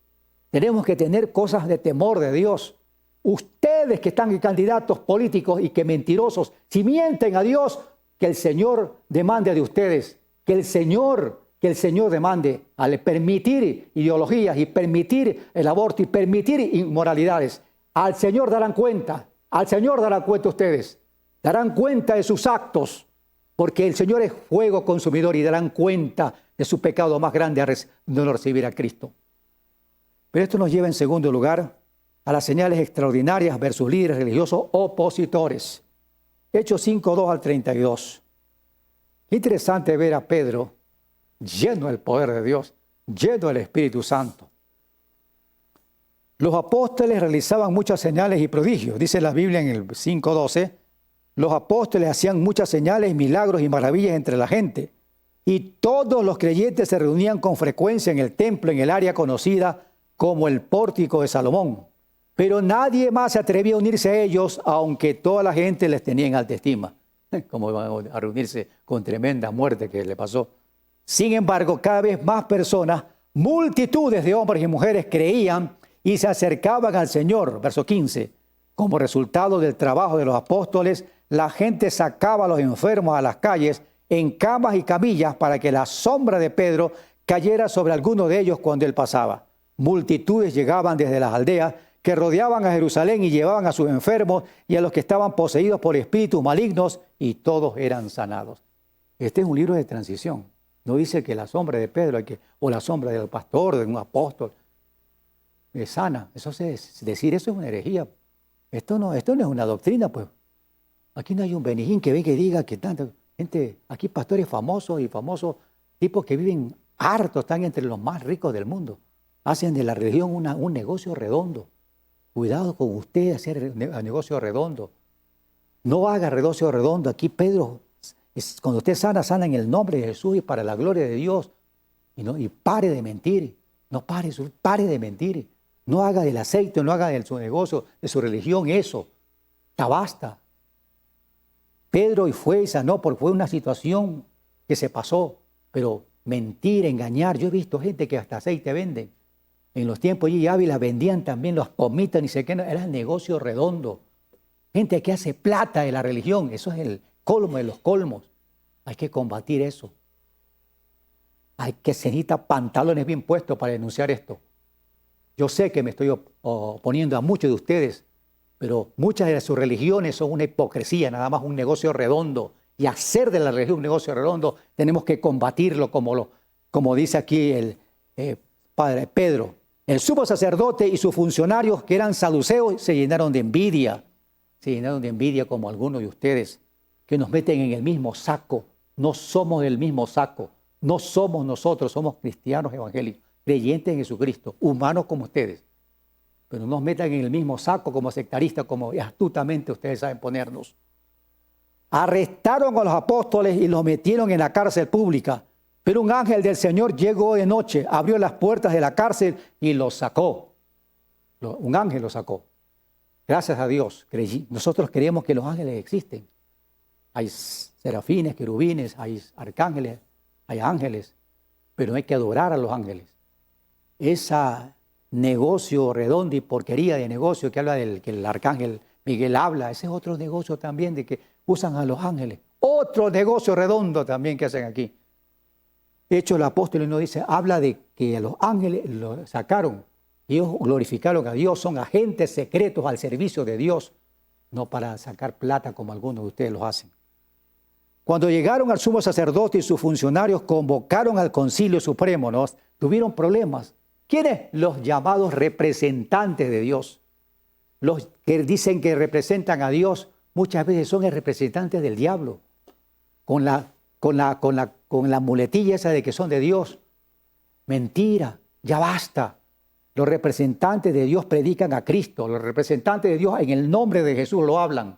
Tenemos que tener cosas de temor de Dios. Ustedes que están en candidatos políticos y que mentirosos, si mienten a Dios, que el Señor demande de ustedes, que el Señor demande al permitir ideologías y permitir el aborto y permitir inmoralidades. Al Señor darán cuenta ustedes, darán cuenta de sus actos, porque el Señor es fuego consumidor y darán cuenta de su pecado más grande de no recibir a Cristo. Pero esto nos lleva en segundo lugar a las señales extraordinarias versus líderes religiosos opositores. Hechos 5:2 al 32. Qué interesante ver a Pedro lleno del poder de Dios, lleno del Espíritu Santo. Los apóstoles realizaban muchas señales y prodigios. Dice la Biblia en el 5:12, los apóstoles hacían muchas señales, milagros y maravillas entre la gente. Y todos los creyentes se reunían con frecuencia en el templo, en el área conocida como el Pórtico de Salomón. Pero nadie más se atrevía a unirse a ellos, aunque toda la gente les tenía en alta estima. Como iban a reunirse con tremenda muerte que le pasó. Sin embargo, cada vez más personas, multitudes de hombres y mujeres creían y se acercaban al Señor. Verso 15. Como resultado del trabajo de los apóstoles, la gente sacaba a los enfermos a las calles en camas y camillas para que la sombra de Pedro cayera sobre alguno de ellos cuando él pasaba. Multitudes llegaban desde las aldeas que rodeaban a Jerusalén y llevaban a sus enfermos y a los que estaban poseídos por espíritus malignos, y todos eran sanados. Este es un libro de transición. No dice que la sombra de Pedro o la sombra del pastor, de un apóstol, es sana. Decir eso es una herejía. Esto no es una doctrina, pues. Aquí no hay un Benijín que venga y diga que tanta gente, aquí pastores famosos tipos que viven hartos, están entre los más ricos del mundo. Hacen de la religión un negocio redondo. Cuidado con usted hacer negocio redondo. No haga negocio redondo. Aquí Pedro, cuando usted sana en el nombre de Jesús y para la gloria de Dios. Y pare de mentir. Pare de mentir. No haga del aceite, no haga de su negocio, de su religión eso. Ya basta. Pedro fue y sanó porque fue una situación que se pasó. Pero mentir, engañar. Yo he visto gente que hasta aceite venden. En los tiempos allí Ávila vendían también los pomitas, ni sé qué, era negocio redondo. Gente que hace plata de la religión, eso es el colmo de los colmos. Hay que combatir eso. Se necesita pantalones bien puestos para denunciar esto. Yo sé que me estoy oponiendo a muchos de ustedes, pero muchas de sus religiones son una hipocresía, nada más un negocio redondo. Y hacer de la religión un negocio redondo, tenemos que combatirlo como dice aquí el padre Pedro. El sumo sacerdote y sus funcionarios, que eran saduceos, se llenaron de envidia. Se llenaron de envidia como algunos de ustedes, que nos meten en el mismo saco. No somos del mismo saco. No somos nosotros, somos cristianos evangélicos, creyentes en Jesucristo, humanos como ustedes. Pero no nos metan en el mismo saco como sectaristas, como astutamente ustedes saben ponernos. Arrestaron a los apóstoles y los metieron en la cárcel pública. Pero un ángel del Señor llegó de noche, abrió las puertas de la cárcel y los sacó. Un ángel los sacó. Gracias a Dios. Nosotros creemos que los ángeles existen. Hay serafines, querubines, hay arcángeles, hay ángeles. Pero no hay que adorar a los ángeles. Ese negocio redondo y porquería de negocio que habla que el arcángel Miguel habla, ese es otro negocio también de que usan a los ángeles. Otro negocio redondo también que hacen aquí. De hecho, el apóstol nos dice, habla de que a los ángeles los sacaron. Ellos glorificaron a Dios, son agentes secretos al servicio de Dios, no para sacar plata como algunos de ustedes lo hacen. Cuando llegaron al sumo sacerdote y sus funcionarios convocaron al concilio supremo, ¿no? Tuvieron problemas. ¿Quiénes? Los llamados representantes de Dios. Los que dicen que representan a Dios, muchas veces son el representante del diablo. Con la con la muletilla esa de que son de Dios. Mentira, ya basta. Los representantes de Dios predican a Cristo, los representantes de Dios en el nombre de Jesús lo hablan.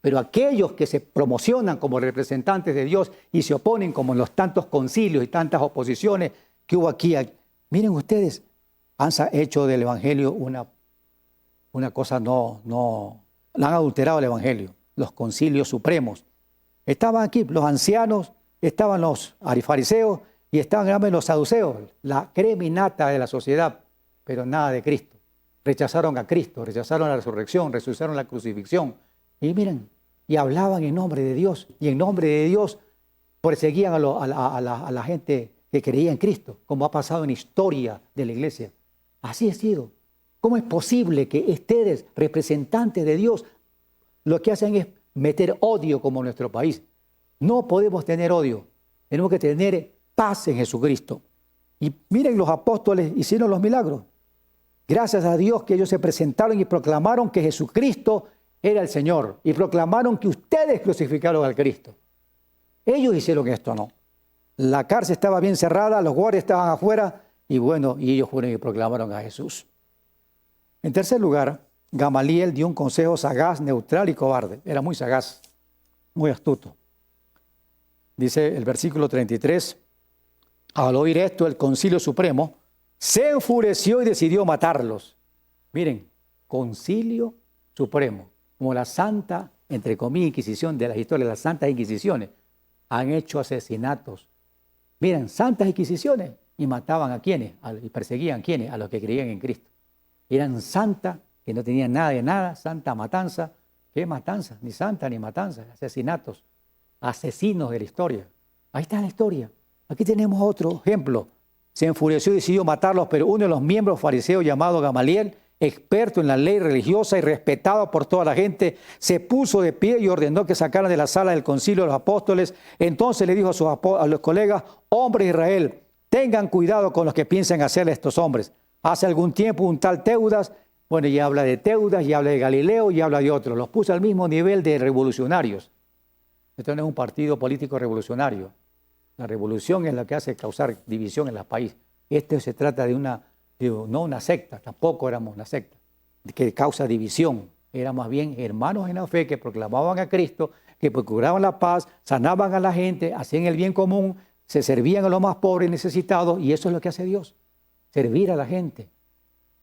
Pero aquellos que se promocionan como representantes de Dios y se oponen como en los tantos concilios y tantas oposiciones que hubo aquí, miren ustedes, han hecho del Evangelio una cosa, no, han adulterado el Evangelio, los concilios supremos. Estaban aquí los ancianos, estaban los fariseos y estaban los saduceos, la creminata de la sociedad, pero nada de Cristo. Rechazaron a Cristo, rechazaron la resurrección, rechazaron la crucifixión. Y miren, y hablaban en nombre de Dios, y en nombre de Dios perseguían a la gente que creía en Cristo, como ha pasado en la historia de la iglesia. Así ha sido. ¿Cómo es posible que ustedes, representantes de Dios, lo que hacen es meter odio como en nuestro país? No podemos tener odio, tenemos que tener paz en Jesucristo. Y miren, los apóstoles hicieron los milagros. Gracias a Dios que ellos se presentaron y proclamaron que Jesucristo era el Señor. Y proclamaron que ustedes crucificaron al Cristo. Ellos hicieron esto, ¿no? La cárcel estaba bien cerrada, los guardias estaban afuera y bueno, y ellos fueron y proclamaron a Jesús. En tercer lugar, Gamaliel dio un consejo sagaz, neutral y cobarde. Era muy sagaz, muy astuto. Dice el versículo 33, al oír esto, el Concilio Supremo se enfureció y decidió matarlos. Miren, Concilio Supremo, como la Santa, entre comillas, Inquisición de las historias, las Santas Inquisiciones, han hecho asesinatos. Miren, Santas Inquisiciones, y mataban a quienes, y perseguían a quienes, a los que creían en Cristo. Eran santas, que no tenían nada de nada, santa matanza. ¿Qué matanza? Ni santa ni matanza, asesinatos, asesinos de la historia. Ahí está la historia. Aquí tenemos otro ejemplo. Se enfureció y decidió matarlos, pero uno de los miembros fariseos llamado Gamaliel, experto en la ley religiosa y respetado por toda la gente, se puso de pie y ordenó que sacaran de la sala del concilio a los apóstoles. Entonces le dijo a los colegas, hombres de Israel, tengan cuidado con los que piensan hacerle a estos hombres. Hace algún tiempo un tal Teudas, bueno, ya habla de Teudas, ya habla de Galileo, y habla de otros. Los puso al mismo nivel de revolucionarios. Esto no es un partido político revolucionario. La revolución es la que hace causar división en el país. Esto se trata de no una secta, tampoco éramos una secta, que causa división. Era más bien hermanos en la fe que proclamaban a Cristo, que procuraban la paz, sanaban a la gente, hacían el bien común, se servían a los más pobres y necesitados, y eso es lo que hace Dios, servir a la gente.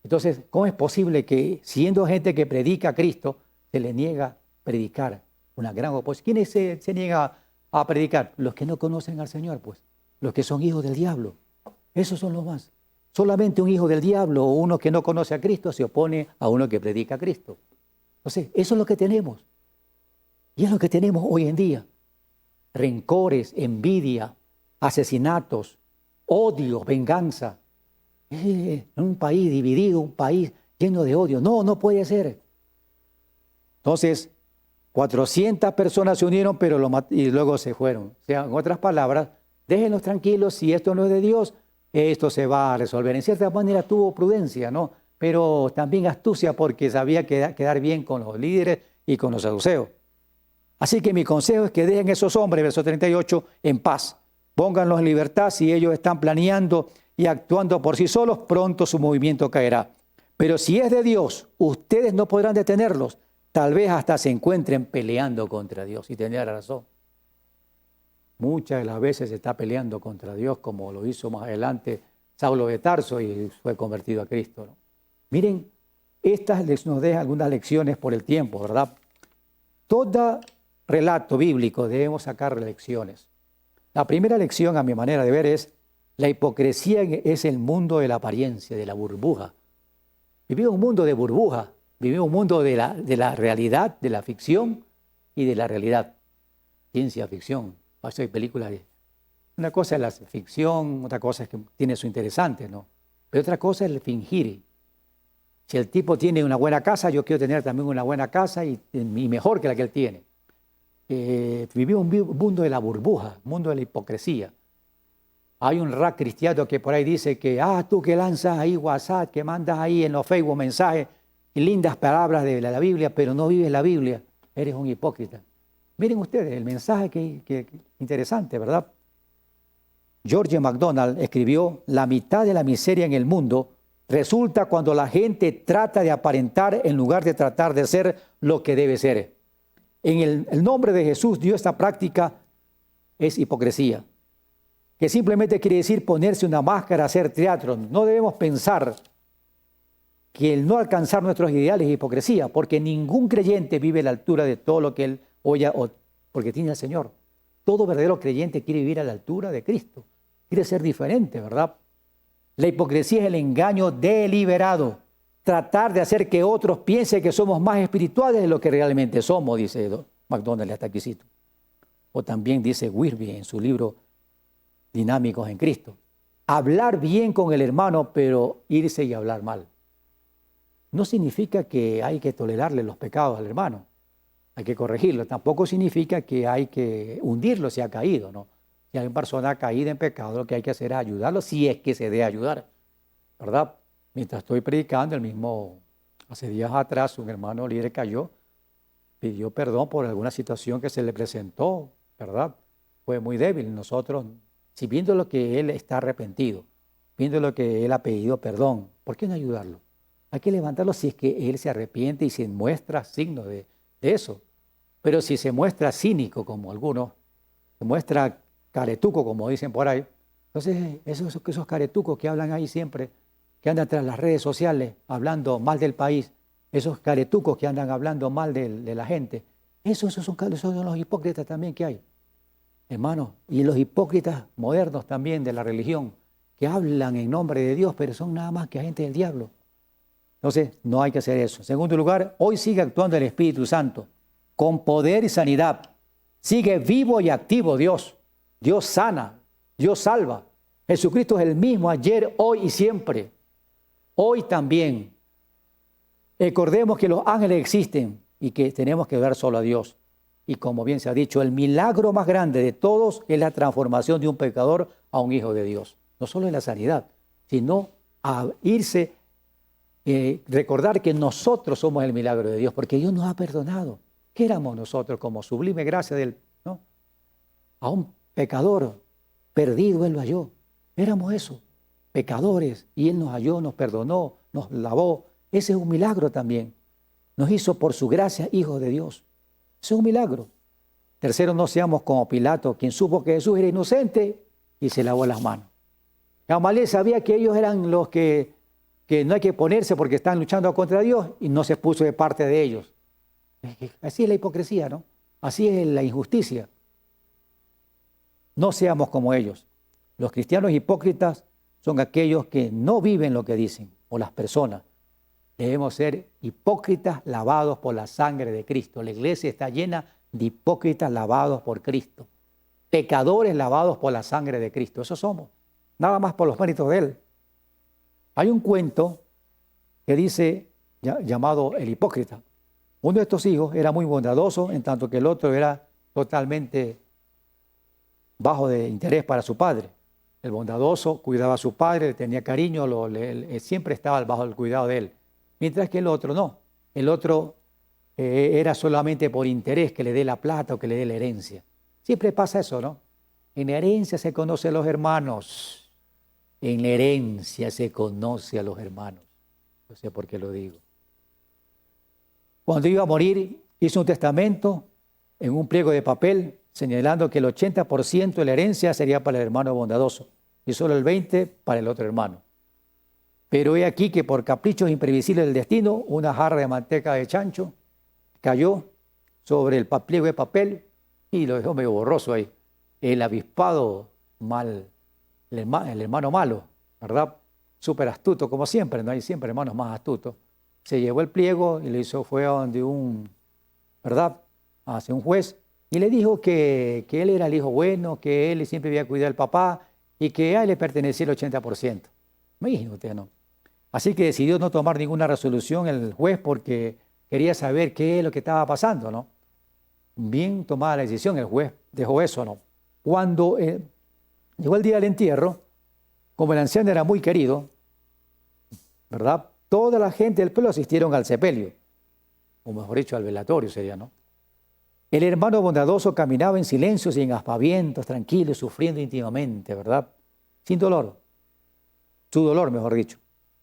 Entonces, ¿cómo es posible que siendo gente que predica a Cristo, se le niega predicar? Una gran oposición. ¿Quiénes se niegan a predicar? Los que no conocen al Señor, pues. Los que son hijos del diablo. Esos son los más. Solamente un hijo del diablo o uno que no conoce a Cristo se opone a uno que predica a Cristo. Entonces, eso es lo que tenemos. Y es lo que tenemos hoy en día. Rencores, envidia, asesinatos, odio, venganza. Un país dividido, un país lleno de odio. No puede ser. Entonces, 400 personas se unieron, y luego se fueron. O sea, en otras palabras, déjenlos tranquilos, si esto no es de Dios, esto se va a resolver. En cierta manera tuvo prudencia, ¿no? Pero también astucia porque sabía quedar bien con los líderes y con los saduceos. Así que mi consejo es que dejen a esos hombres, verso 38, en paz. Pónganlos en libertad. Si ellos están planeando y actuando por sí solos, pronto su movimiento caerá. Pero si es de Dios, ustedes no podrán detenerlos. Tal vez hasta se encuentren peleando contra Dios. Y tenía razón. Muchas de las veces se está peleando contra Dios, como lo hizo más adelante Saulo de Tarso y fue convertido a Cristo, ¿no? Miren, estas nos dejan algunas lecciones por el tiempo, ¿verdad? Todo relato bíblico debemos sacar lecciones. La primera lección, a mi manera de ver, es la hipocresía es el mundo de la apariencia, de la burbuja. Vivimos un mundo de burbuja, vivimos un mundo de la realidad, de la ficción y de la realidad. Ciencia ficción. Hay películas de... Una cosa es la ficción, otra cosa es que tiene su interesante, ¿no? Pero otra cosa es el fingir. Si el tipo tiene una buena casa, yo quiero tener también una buena casa y mejor que la que él tiene. Vivimos un mundo de la burbuja, un mundo de la hipocresía. Hay un rap cristiano que por ahí dice que, tú que lanzas ahí WhatsApp, que mandas ahí en los Facebook mensajes y lindas palabras de la Biblia, pero no vives la Biblia, eres un hipócrita. Miren ustedes, el mensaje que interesante, ¿verdad? George MacDonald escribió: la mitad de la miseria en el mundo resulta cuando la gente trata de aparentar en lugar de tratar de ser lo que debe ser. En el nombre de Jesús, Dios, esta práctica es hipocresía, que simplemente quiere decir ponerse una máscara, hacer teatro. No debemos pensar que el no alcanzar nuestros ideales es hipocresía, porque ningún creyente vive a la altura de todo lo que él oye porque tiene al Señor. Todo verdadero creyente quiere vivir a la altura de Cristo, quiere ser diferente, ¿verdad? La hipocresía es el engaño deliberado, tratar de hacer que otros piensen que somos más espirituales de lo que realmente somos, dice MacDonald, hasta aquí cito. O también dice Whitby en su libro Dinámicos en Cristo: hablar bien con el hermano, pero irse y hablar mal. No significa que hay que tolerarle los pecados al hermano, hay que corregirlo. Tampoco significa que hay que hundirlo si ha caído, ¿no? Si hay una persona caída en pecado, lo que hay que hacer es ayudarlo, si es que se debe ayudar, ¿verdad? Mientras estoy predicando, hace días atrás, un hermano líder cayó, pidió perdón por alguna situación que se le presentó, ¿verdad? Fue muy débil. Nosotros, si viendo lo que él está arrepentido, viendo lo que él ha pedido perdón, ¿por qué no ayudarlo? Hay que levantarlo si es que él se arrepiente y se muestra signo de eso. Pero si se muestra cínico, como algunos, se muestra caretuco, como dicen por ahí, entonces esos caretucos que hablan ahí siempre, que andan tras las redes sociales hablando mal del país, esos caretucos que andan hablando mal de la gente, esos son los hipócritas también que hay, hermanos. Y los hipócritas modernos también de la religión, que hablan en nombre de Dios, pero son nada más que agentes del diablo. Entonces, no hay que hacer eso. En segundo lugar, hoy sigue actuando el Espíritu Santo con poder y sanidad. Sigue vivo y activo Dios. Dios sana, Dios salva. Jesucristo es el mismo ayer, hoy y siempre. Hoy también. Recordemos que los ángeles existen y que tenemos que ver solo a Dios. Y como bien se ha dicho, el milagro más grande de todos es la transformación de un pecador a un hijo de Dios. No solo en la sanidad, sino a irse, recordar que nosotros somos el milagro de Dios, porque Dios nos ha perdonado. ¿Qué éramos nosotros? Como sublime gracia de Él, ¿no? A un pecador perdido Él lo halló. Éramos eso, pecadores, y Él nos halló, nos perdonó, nos lavó. Ese es un milagro también. Nos hizo por su gracia hijos de Dios. Ese es un milagro. Tercero, no seamos como Pilato, quien supo que Jesús era inocente y se lavó las manos. Gamaliel sabía que ellos eran los que no hay que ponerse porque están luchando contra Dios, y no se puso de parte de ellos. Así es la hipocresía, ¿no? Así es la injusticia. No seamos como ellos. Los cristianos hipócritas son aquellos que no viven lo que dicen, o las personas. Debemos ser hipócritas lavados por la sangre de Cristo. La iglesia está llena de hipócritas lavados por Cristo. Pecadores lavados por la sangre de Cristo. Eso somos. Nada más por los méritos de Él. Hay un cuento que dice, llamado El Hipócrita. Uno de estos hijos era muy bondadoso, en tanto que el otro era totalmente bajo de interés para su padre. El bondadoso cuidaba a su padre, le tenía cariño, siempre estaba bajo el cuidado de él. Mientras que el otro no. El otro era solamente por interés que le dé la plata o que le dé la herencia. Siempre pasa eso, ¿no? En la herencia se conocen a los hermanos. En la herencia se conoce a los hermanos. No sé por qué lo digo. Cuando iba a morir, hizo un testamento en un pliego de papel, señalando que el 80% de la herencia sería para el hermano bondadoso y solo el 20% para el otro hermano. Pero he aquí que por caprichos imprevisibles del destino, una jarra de manteca de chancho cayó sobre el pliego de papel y lo dejó medio borroso ahí. El avispado mal, el hermano malo, ¿verdad? Súper astuto, como siempre, no hay siempre hermanos más astutos. Se llevó el pliego y fue a donde ¿verdad? Hacia un juez, y le dijo que él era el hijo bueno, que él siempre iba a cuidar al papá y que a él le pertenecía el 80%. Imagínate usted, ¿no? Así que decidió no tomar ninguna resolución el juez porque quería saber qué es lo que estaba pasando, ¿no? Bien tomada la decisión, el juez dejó eso, ¿no? Cuando llegó el día del entierro, como el anciano era muy querido, ¿verdad? Toda la gente del pueblo asistieron al sepelio, o mejor dicho, al velatorio sería, ¿no? El hermano bondadoso caminaba en silencio, sin aspavientos, tranquilo, sufriendo íntimamente, ¿verdad? Sin dolor. Su dolor, mejor dicho.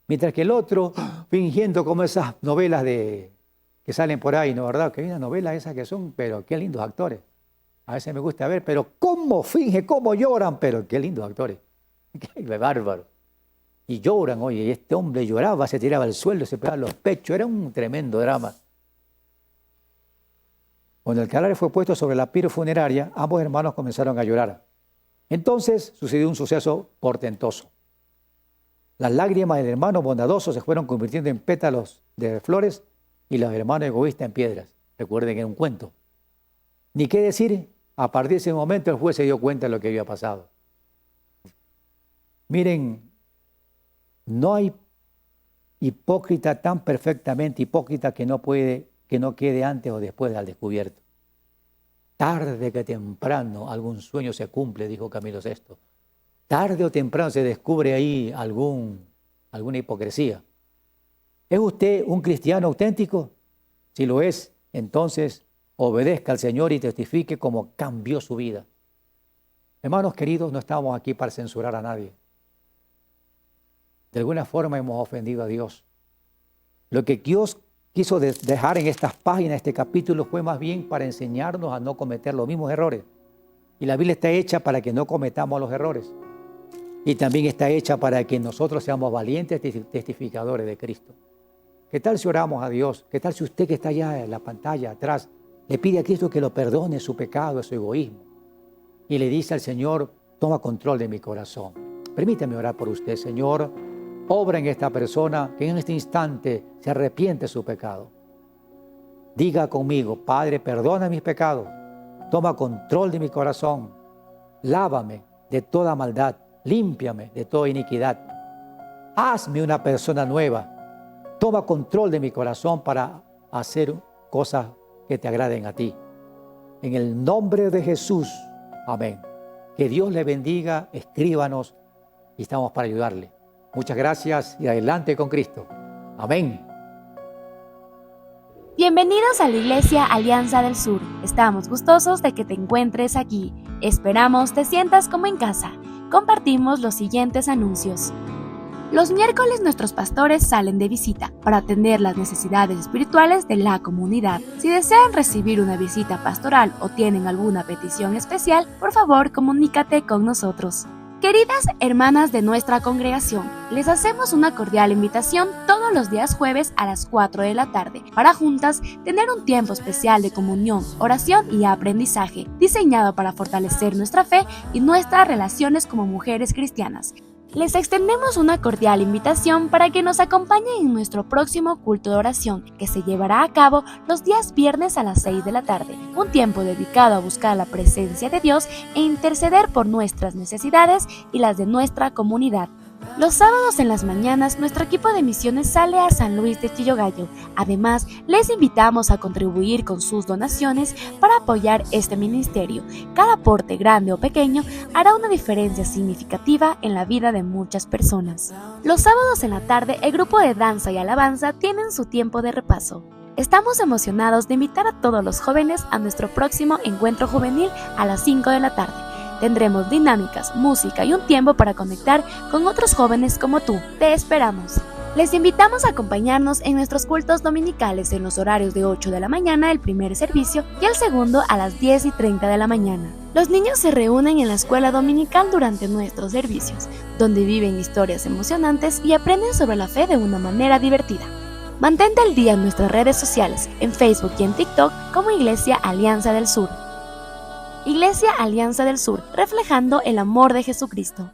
Mientras que el otro, fingiendo como esas novelas que salen por ahí, ¿no? ¿Verdad? Que hay unas novelas esas que son, pero qué lindos actores. A veces me gusta ver, pero cómo finge, cómo lloran, pero qué lindos actores. Qué bárbaro. Y lloran, oye, y este hombre lloraba, se tiraba al suelo, se pegaba los pechos, era un tremendo drama. Cuando el cadáver fue puesto sobre la pira funeraria, ambos hermanos comenzaron a llorar. Entonces sucedió un suceso portentoso. Las lágrimas del hermano bondadoso se fueron convirtiendo en pétalos de flores y los hermanos egoístas en piedras. Recuerden que era un cuento. Ni qué decir, a partir de ese momento el juez se dio cuenta de lo que había pasado. Miren, no hay hipócrita tan perfectamente hipócrita que no quede antes o después del descubierto. Tarde que temprano algún sueño se cumple, dijo Camilo VI. Tarde o temprano se descubre ahí alguna hipocresía. ¿Es usted un cristiano auténtico? Si lo es, entonces obedezca al Señor y testifique cómo cambió su vida. Hermanos queridos, no estamos aquí para censurar a nadie. De alguna forma hemos ofendido a Dios. Lo que Dios quiso dejar en estas páginas, este capítulo, fue más bien para enseñarnos a no cometer los mismos errores. Y la Biblia está hecha para que no cometamos los errores. Y también está hecha para que nosotros seamos valientes testificadores de Cristo. ¿Qué tal si oramos a Dios? ¿Qué tal si usted que está allá en la pantalla atrás le pide a Cristo que lo perdone su pecado, su egoísmo? Y le dice al Señor, toma control de mi corazón. Permítame orar por usted, Señor. Obra en esta persona que en este instante se arrepiente de su pecado. Diga conmigo, Padre, perdona mis pecados. Toma control de mi corazón. Lávame de toda maldad. Límpiame de toda iniquidad. Hazme una persona nueva. Toma control de mi corazón para hacer cosas que te agraden a ti. En el nombre de Jesús. Amén. Que Dios le bendiga. Escríbanos y estamos para ayudarle. Muchas gracias y adelante con Cristo. Amén. Bienvenidos a la Iglesia Alianza del Sur. Estamos gustosos de que te encuentres aquí. Esperamos te sientas como en casa. Compartimos los siguientes anuncios. Los miércoles nuestros pastores salen de visita para atender las necesidades espirituales de la comunidad. Si desean recibir una visita pastoral o tienen alguna petición especial, por favor comunícate con nosotros. Queridas hermanas de nuestra congregación, les hacemos una cordial invitación todos los días jueves a las 4 de la tarde para juntas tener un tiempo especial de comunión, oración y aprendizaje, diseñado para fortalecer nuestra fe y nuestras relaciones como mujeres cristianas. Les extendemos una cordial invitación para que nos acompañen en nuestro próximo culto de oración, que se llevará a cabo los días viernes a las 6 de la tarde, un tiempo dedicado a buscar la presencia de Dios e interceder por nuestras necesidades y las de nuestra comunidad. Los sábados en las mañanas, nuestro equipo de misiones sale a San Luis de Chillogallo. Además, les invitamos a contribuir con sus donaciones para apoyar este ministerio. Cada aporte, grande o pequeño, hará una diferencia significativa en la vida de muchas personas. Los sábados en la tarde, el grupo de danza y alabanza tienen su tiempo de repaso. Estamos emocionados de invitar a todos los jóvenes a nuestro próximo encuentro juvenil a las 5 de la tarde. Tendremos dinámicas, música y un tiempo para conectar con otros jóvenes como tú. Te esperamos. Les invitamos a acompañarnos en nuestros cultos dominicales en los horarios de 8 de la mañana el primer servicio y el segundo a las 10:30 de la mañana. Los niños se reúnen en la escuela dominical durante nuestros servicios, donde viven historias emocionantes y aprenden sobre la fe de una manera divertida. Mantente al día en nuestras redes sociales, en Facebook y en TikTok como Iglesia Alianza del Sur. Iglesia Alianza del Sur, reflejando el amor de Jesucristo.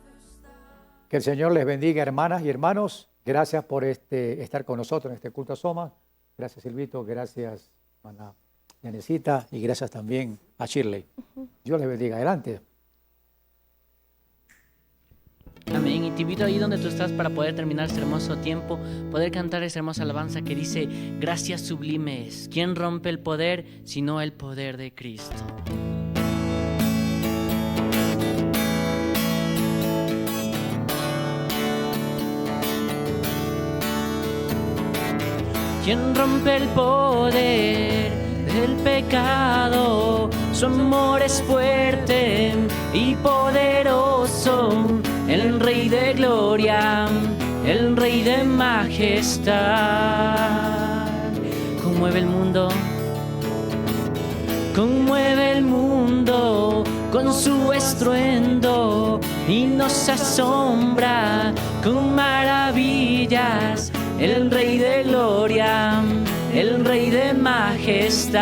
Que el Señor les bendiga, hermanas y hermanos. Gracias por estar con nosotros en este culto a Somas. Gracias, Silvito. Gracias, hermana Yanecita. Y gracias también a Shirley. Dios les bendiga. Adelante. Amén. Y te invito ahí donde tú estás para poder terminar este hermoso tiempo, poder cantar esa hermosa alabanza que dice: gracias sublimes. ¿Quién rompe el poder sino el poder de Cristo? ¿Quién rompe el poder el pecado. Su amor es fuerte y poderoso, el Rey de gloria, el Rey de majestad. Conmueve el mundo, conmueve el mundo con su estruendo y nos asombra con maravillas. El Rey de gloria, el Rey de majestad.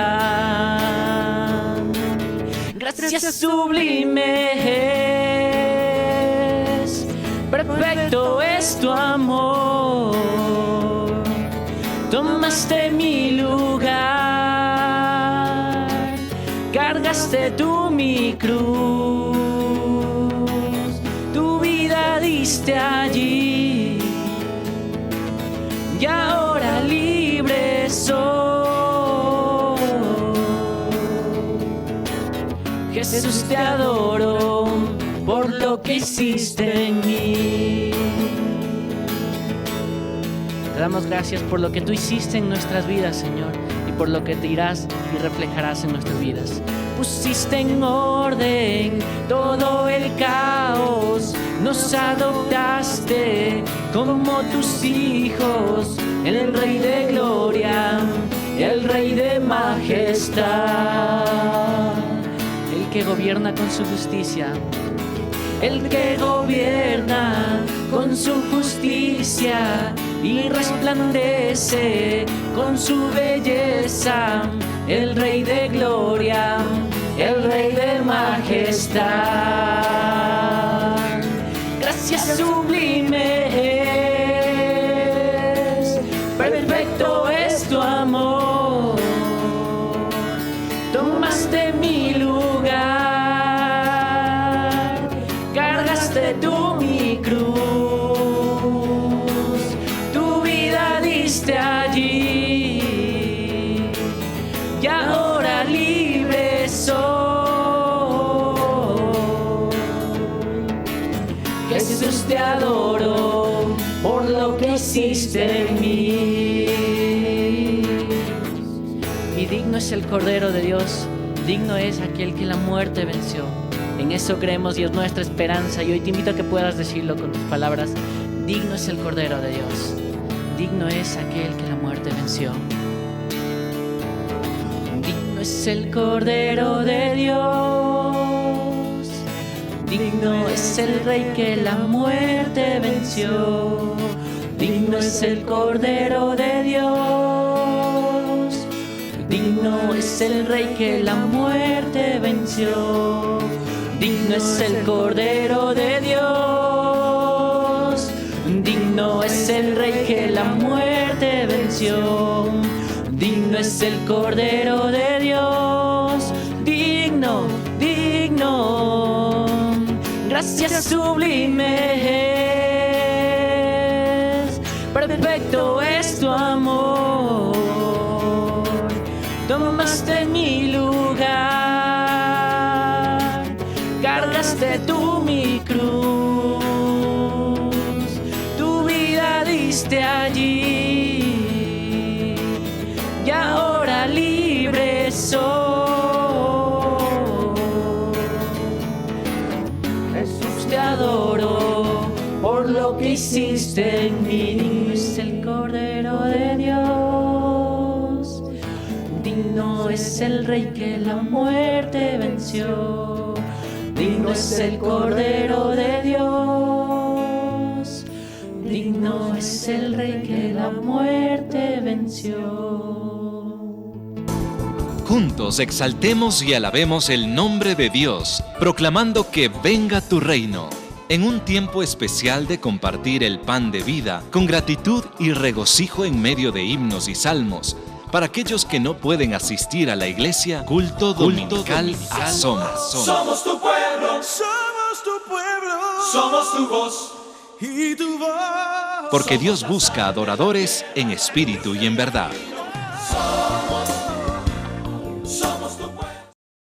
Gracias sublimes, perfecto es tu amor. Tomaste mi lugar, cargaste tú mi cruz, tu vida diste allí, y ahora libre soy. Jesús, te adoro por lo que hiciste en mí. Te damos gracias por lo que tú hiciste en nuestras vidas, Señor, y por lo que te irás y reflejarás en nuestras vidas. Pusiste en orden todo el caos, nos adoptaste como tus hijos, el Rey de gloria, el Rey de majestad, el que gobierna con su justicia, el que gobierna con su justicia y resplandece con su belleza, el Rey de gloria, el Rey de majestad. Gracias sublimes, perfecto es tu amor. Tomaste mi lugar, cargaste tú mi cruz, tu vida diste allí, y ahora libre soy. Jesús, te adoro por lo que hiciste en mí. Y digno es el Cordero de Dios, digno es aquel que la muerte venció. En eso creemos, Dios, nuestra esperanza, y hoy te invito a que puedas decirlo con tus palabras. Digno es el Cordero de Dios, digno es aquel que la muerte venció. Digno es el Cordero de Dios, digno es el Rey que la muerte venció. Digno es el Cordero de Dios, digno es el Rey que la muerte venció. Digno es el Cordero de Dios, digno es el Rey que la muerte venció. Digno es el Cordero de Dios, digno, digno. Gracias sublimes, perfecto es tu amor. Tomaste mi lugar, cargaste tú mi cruz, tu vida diste allí, y ahora libre soy. Jesús, te adoro por lo que hiciste en mí. Digno es el Cordero de Dios, digno es el Rey que la muerte venció. Digno es el Cordero de Dios, digno es el Rey que la muerte venció. Juntos exaltemos y alabemos el nombre de Dios, proclamando que venga tu reino. En un tiempo especial de compartir el pan de vida, con gratitud y regocijo en medio de himnos y salmos, para aquellos que no pueden asistir a la iglesia, culto dominical Asoma. Somos tu pueblo, somos tu pueblo, somos tu voz y tu voz. Porque Dios busca adoradores en espíritu y en verdad.